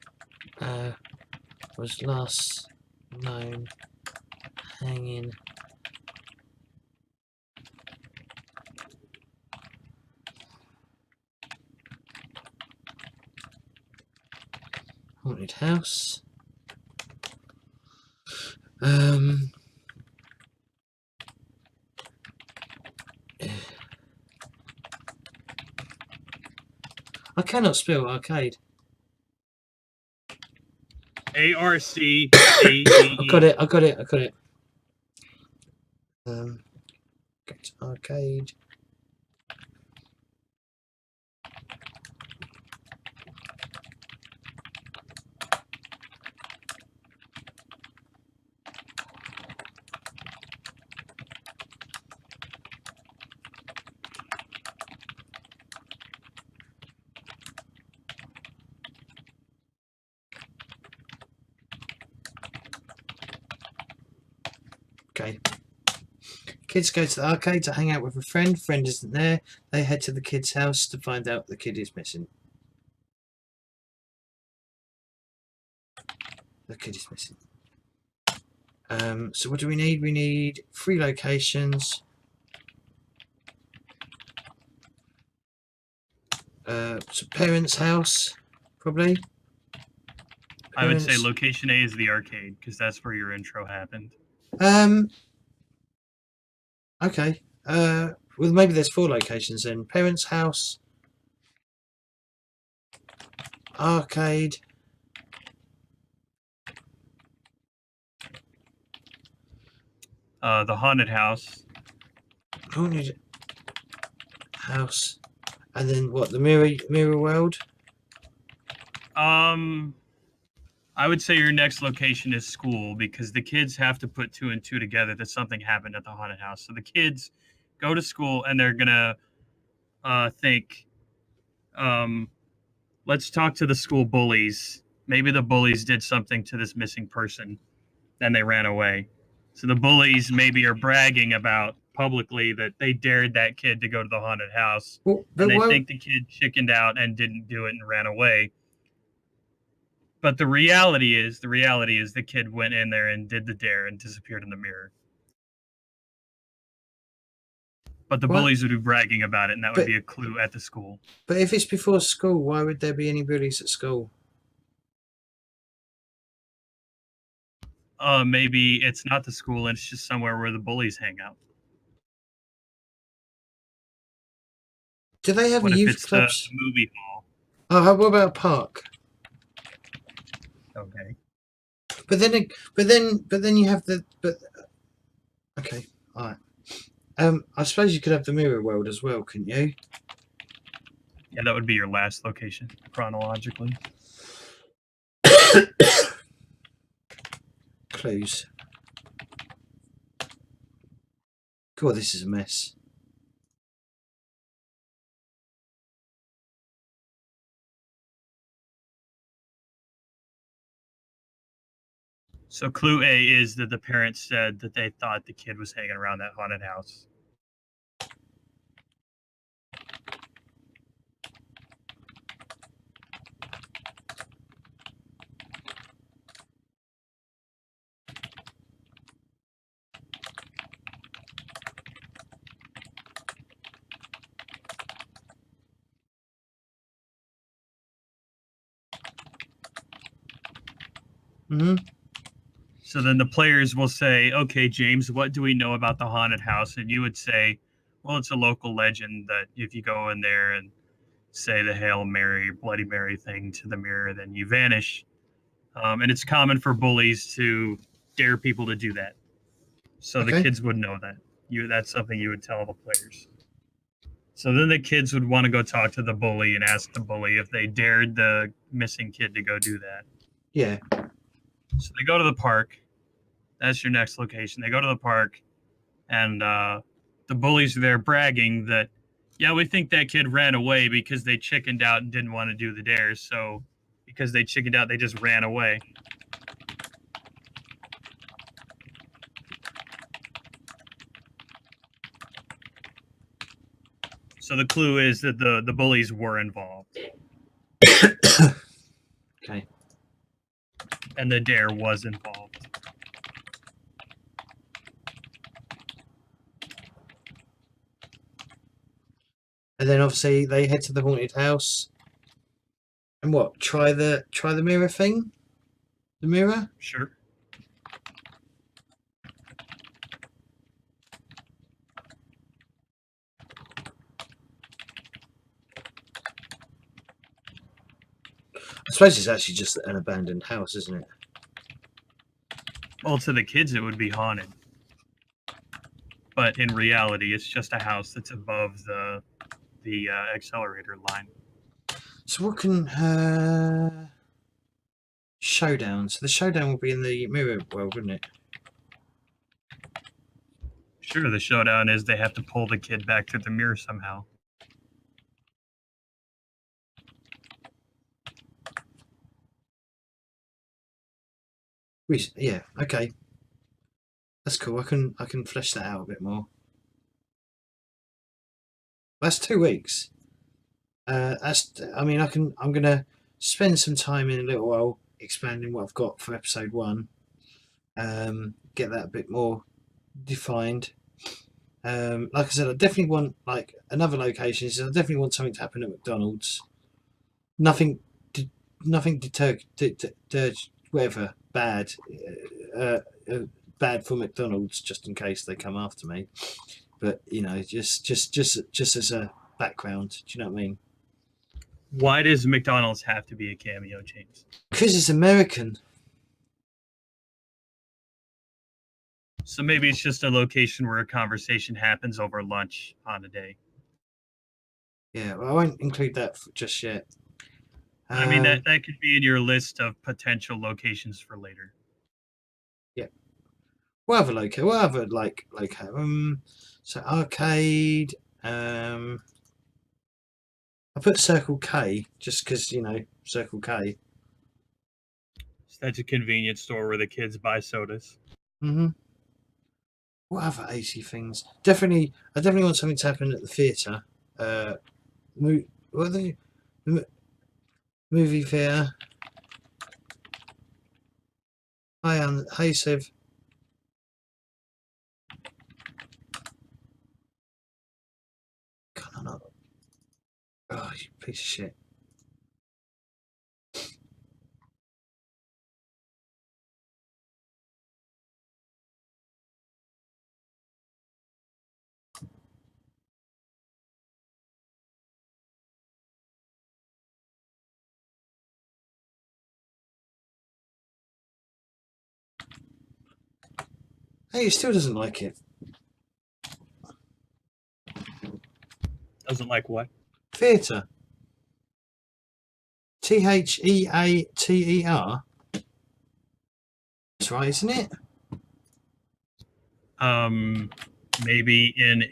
was last known hanging haunted house. I cannot spell arcade. ARCADE. I got it. Go to arcade. Okay. Kids go to the arcade to hang out with a friend. Friend isn't there. They head to the kid's house to find out the kid is missing. The kid is missing. So what do we need? We need 3 locations. So parents' house, probably. I would say Parents. location A is the arcade because that's where your intro happened. Okay. Well, maybe there's 4 locations then. Parents' house, arcade. The haunted house. Haunted house, and then what? The mirror world. I would say your next location is school because the kids have to put 2 and 2 together that something happened at the haunted house. So the kids go to school and they're gonna think, let's talk to the school bullies. Maybe the bullies did something to this missing person, then they ran away. So the bullies maybe are bragging about publicly that they dared that kid to go to the haunted house, Well, and they why, think the kid chickened out and didn't do it and ran away. But the reality is the kid went in there and did the dare and disappeared in the mirror. But the what? bullies would be bragging about it, and that would be a clue at the school. But if it's before school, why would there be any bullies at school? Maybe it's not the school and it's just somewhere where the bullies hang out. Do they have What if youth it's clubs? the movie hall? Oh, what about a park? Okay. But then you have the Okay, all right. I suppose you could have the mirror world as well, couldn't you? Yeah, that would be your last location chronologically. Clues. God, this is a mess. So clue A is that the parents said that they thought the kid was hanging around that haunted house. Mm-hmm. So then the players will say, okay, James, what do we know about the haunted house? And you would say, well, it's a local legend that if you go in there and say the Hail Mary, Bloody Mary thing to the mirror, then you vanish. And it's common for bullies to dare people to do that. So Okay. the kids would know that. That's something you would tell the players. So then the kids would want to go talk to the bully and ask the bully if they dared the missing kid to go do that. Yeah. So they go to the park. That's your next location. They go to the park, and the bullies are there bragging that, yeah, we think that kid ran away because they chickened out and didn't want to do the dares. So because they chickened out, they just ran away. So the clue is that the bullies were involved. Okay. And the dare was involved. And then obviously they head to the haunted house. And what? Try the mirror thing? The mirror? Sure. I suppose it's actually just an abandoned house, isn't it? Well, to the kids, it would be haunted. But in reality, it's just a house that's above the accelerator line. So what can showdown? So the showdown will be in the mirror world, wouldn't it? Sure, the showdown is they have to pull the kid back through the mirror somehow. Yeah. Okay. That's cool. I can flesh that out a bit more. That's 2 weeks. I mean, I'm gonna spend some time in a little while expanding what I've got for episode 1. Get that a bit more defined. Like I said, I definitely want like another location. I definitely want something to happen at McDonald's. Nothing, nothing whatever bad, uh, bad for McDonald's, just in case they come after me. But you know, just as a background. Do you know what I mean? Why does McDonald's have to be a cameo, James? Because it's American. So maybe it's just a location where a conversation happens over lunch on a day. Yeah, well, I won't include that just yet. I mean, that could be in your list of potential locations for later. Yeah. What other location? What other like so arcade. I put Circle K just because you know Circle K. So that's a convenience store where the kids buy sodas. What other AC things? Definitely, I definitely want something to happen at the theatre. What are they? Movie theatre. Hi, Siv. Come on. Oh, you piece of shit. Hey, he still doesn't like it. Doesn't like what? Theatre. Theater. That's right, isn't it? Maybe in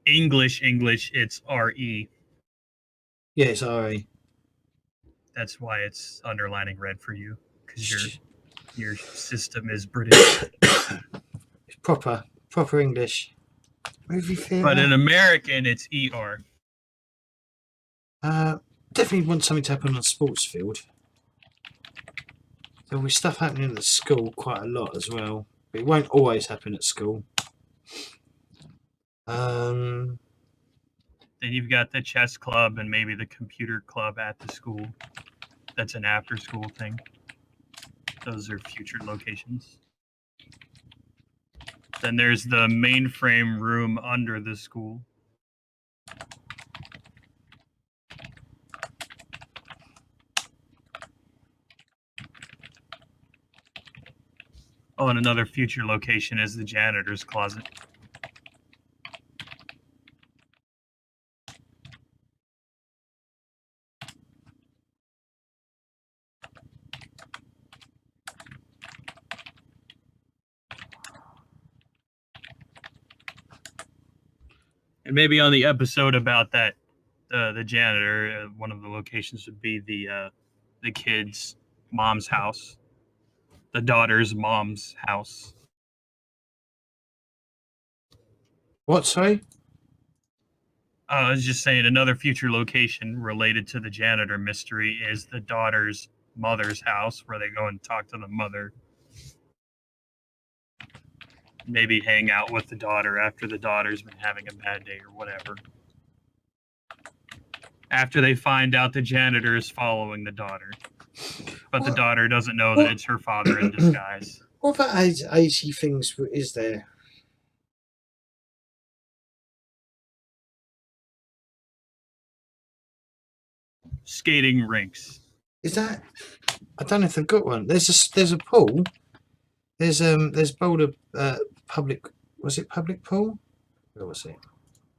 English, it's RE. Yeah, it's RE. That's why it's underlining red for you, because your system is British. It's proper English. Movie theatre. But in American, it's ER. Definitely want something to happen on a sports field. There'll be stuff happening at the school quite a lot as well. But it won't always happen at school. Then you've got the chess club and maybe the computer club at the school. That's an after-school thing. Those are future locations. Then there's the mainframe room under the school. Oh, and another future location is the janitor's closet. And maybe on the episode about that, the janitor, one of the locations would be the kid's mom's house, the daughter's mom's house. What, sorry? I was just saying another future location related to the janitor mystery is the daughter's mother's house, where they go and talk to the mother. Maybe hang out with the daughter after the daughter's been having a bad day or whatever. After they find out the janitor is following the daughter. But the daughter doesn't know that it's her father in disguise. What about AC things is there? Skating rinks. Is that? I don't know if they've got one. There's a pool. There's Boulder public. Was it public pool? Where was it?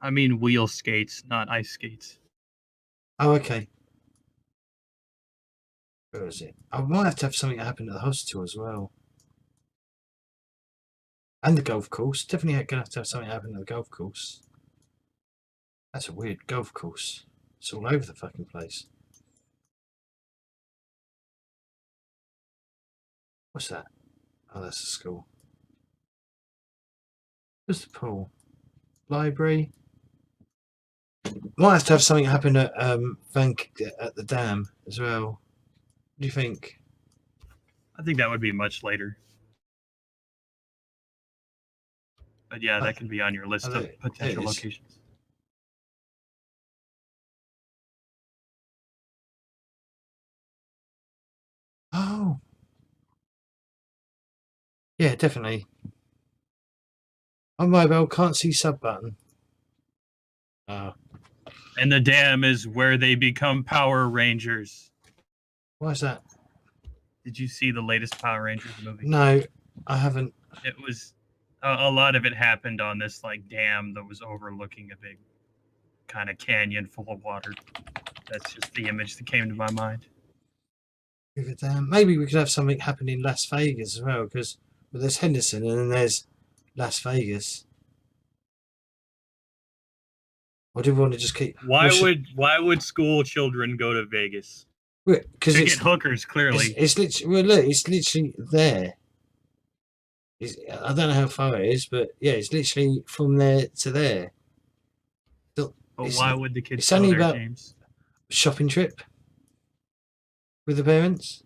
I mean wheel skates, not ice skates. Oh, okay. Where was it? I might have to have something happen at the hospital as well. And the golf course. Definitely gonna have to have something happen at the golf course. That's a weird golf course. It's all over the fucking place. What's that? Oh, that's a school. What's the pool? Library. Might have to have something happen at at the dam as well. What do you think? I think that would be much later. But yeah, that can be on your list of potential locations. Oh. Yeah, definitely. On mobile, can't see sub button. Oh. And the dam is where they become Power Rangers. Why is that? Did you see the latest Power Rangers movie? No, I haven't. It was a lot of it happened on this like dam that was overlooking a big kind of canyon full of water. That's just the image that came to my mind. Maybe we could have something happen in Las Vegas as well, because there's Henderson and then there's Las Vegas. Or do we want to just keep? Why would school children go to Vegas? Because to get hookers, clearly. It's literally, well, look, it's literally there. I don't know how far it is, but yeah, it's literally from there to there. But why would the kids it's go only there, about James? Shopping trip with the parents.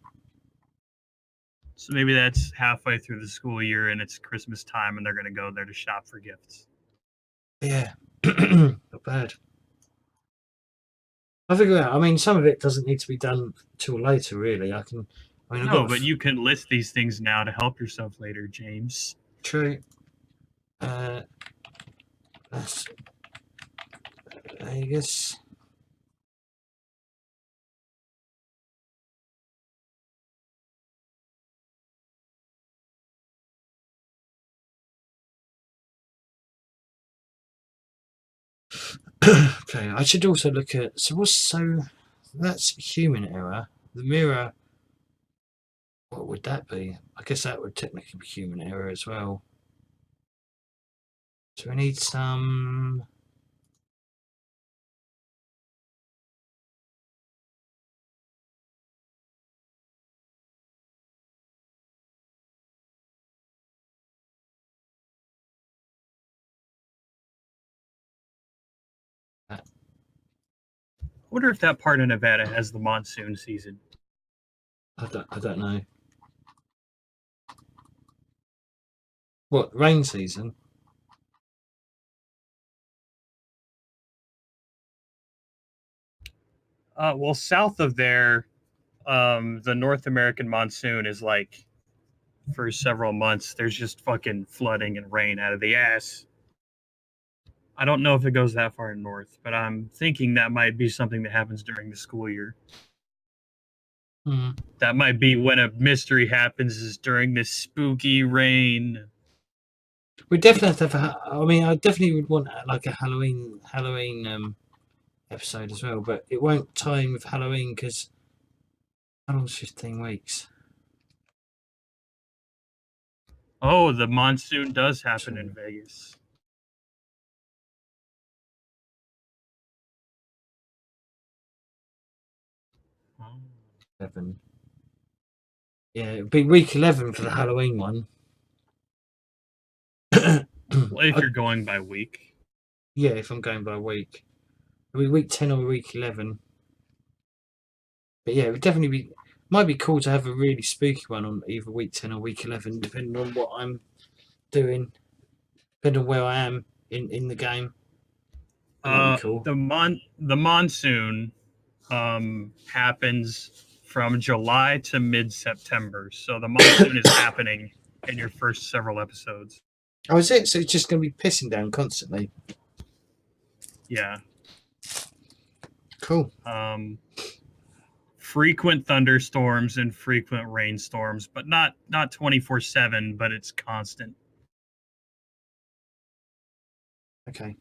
So maybe that's halfway through the school year and it's Christmas time and they're going to go there to shop for gifts. Yeah, not bad. I figure out. I mean, some of it doesn't need to be done till later, really. But you can list these things now to help yourself later, James. True. That's Vegas. Okay, I should also look at. That's human error. The mirror. What would that be? I guess that would technically be human error as well. So we need some. I wonder if that part of Nevada has the monsoon season. I don't know. What, rain season? Well, south of there, the North American monsoon is like for several months. There's just fucking flooding and rain out of the ass. I don't know if it goes that far north, but I'm thinking that might be something that happens during the school year. That might be when a mystery happens, is during this spooky rain. We definitely have to have. I definitely would want like a Halloween episode as well, but it won't tie in with Halloween because how long's 15 weeks? Oh, the monsoon does happen in Vegas. Oh. 11. Yeah, it'd be week 11 for the Halloween one. Well, if you're going by week. Yeah, if I'm going by week. It'll be week 10 or week 11. But yeah, it would definitely be. Might be cool to have a really spooky one on either week 10 or week 11, depending on what I'm doing, depending on where I am in the game. That'd be cool. The monsoon happens from July to mid-September. So the monsoon is happening in your first several episodes. Oh, is it? So it's just going to be pissing down constantly? Yeah. Cool. Frequent thunderstorms and frequent rainstorms, but not 24/7, but it's constant. Okay.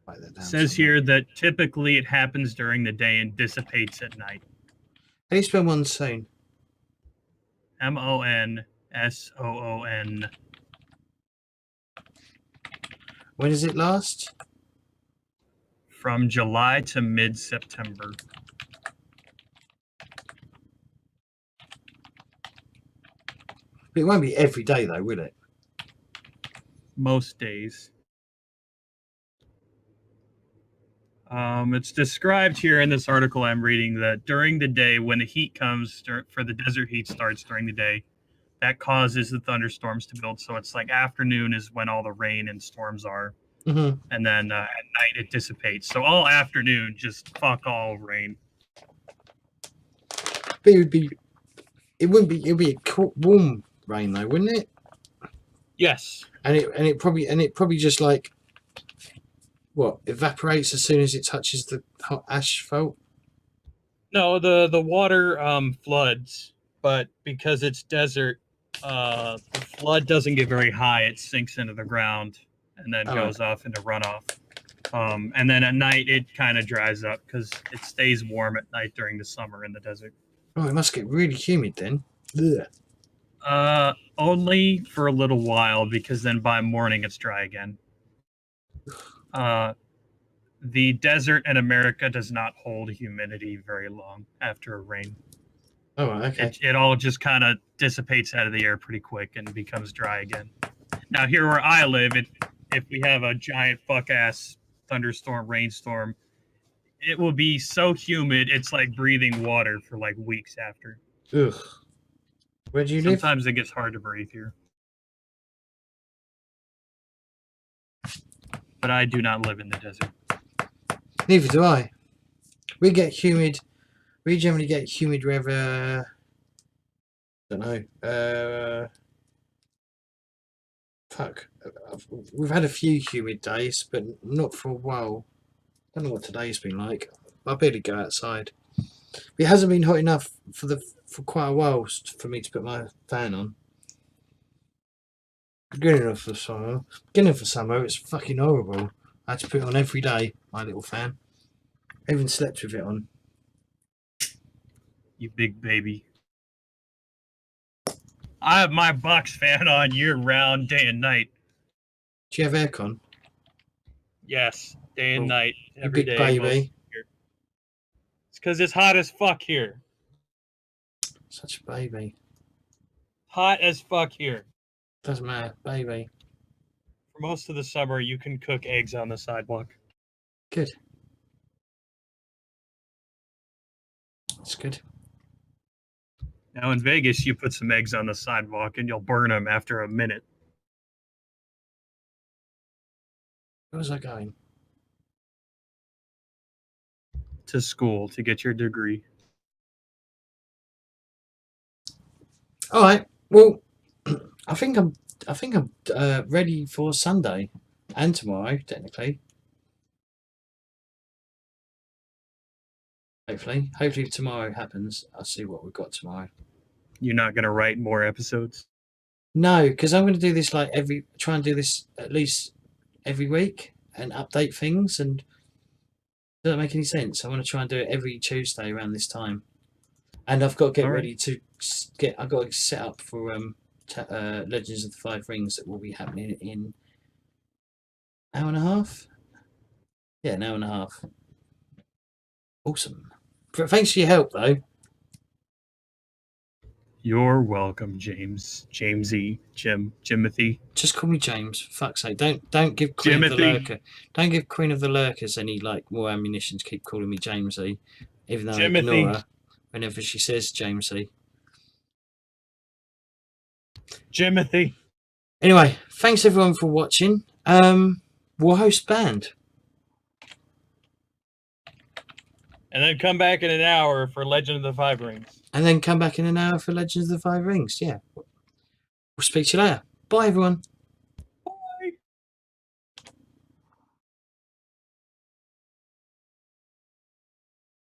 Write that down. It says here that typically it happens during the day and dissipates at night. How do you spell monsoon? Monsoon. When does it last? From July to mid-September. It won't be every day though, will it? most days. It's described here in this article I'm reading that during the day, when the heat comes for the desert heat starts during the day, that causes the thunderstorms to build. So it's like afternoon is when all the rain and storms are. Mm-hmm. And then at night it dissipates. So all afternoon, just fuck all rain. But it would be a warm rain though, wouldn't it? Yes. And it probably just like what evaporates as soon as it touches the hot asphalt. No, the water floods, but because it's desert, the flood doesn't get very high. It sinks into the ground and then goes off into runoff. And then at night it kind of dries up because it stays warm at night during the summer in the desert. Oh, it must get really humid then. Ugh. Only for a little while, because then by morning it's dry again. The desert in America does not hold humidity very long after a rain. Oh, okay. It all just kind of dissipates out of the air pretty quick and becomes dry again. Now, here where I live, if we have a giant fuck-ass thunderstorm, rainstorm, it will be so humid, it's like breathing water for like weeks after. Ugh. Where do you live? Sometimes it gets hard to breathe here. But I do not live in the desert. Neither do I. We generally get humid weather. Don't know. Fuck. We've had a few humid days, but not for a while. Don't know what today's been like. I barely go outside. It hasn't been hot enough for quite a while for me to put my fan on. Beginning of summer, it's fucking horrible. I had to put it on every day, my little fan. I even slept with it on. You big baby. I have my box fan on year round, day and night. Do you have aircon? Yes, day and night, You every big day. baby. It's because it's hot as fuck here. Such a baby. Hot as fuck here. Doesn't matter, baby. For most of the summer, you can cook eggs on the sidewalk. Good. That's good. Now in Vegas, you put some eggs on the sidewalk and you'll burn them after a minute. Where was I going? To school to get your degree. All right. Well, I think I'm ready for Sunday and tomorrow, technically. Hopefully tomorrow happens. I'll see what we've got tomorrow. You're not gonna write more episodes? No, because I'm going to do this try and do this at least every week and update things. And doesn't make any sense. I want to try and do it every Tuesday around this time. And I've got to get ready to I've got to set up for Legends of the Five Rings that will be happening in an hour and a half. Yeah, an hour and a half. Awesome. Thanks for your help, though. You're welcome, James. Jamesy. Jimothy. Just call me James. For fuck's sake. Don't give Queen of the Lurker. Don't give Queen of the Lurkers any more ammunition to keep calling me Jamesy. Even though I ignore her whenever she says Jamesy. Jimothy. Anyway, thanks everyone for watching. We'll host band. And then come back in an hour for Legend of the Five Rings. And then come back in an hour for Legends of the Five Rings. Yeah. We'll speak to you later. Bye, everyone.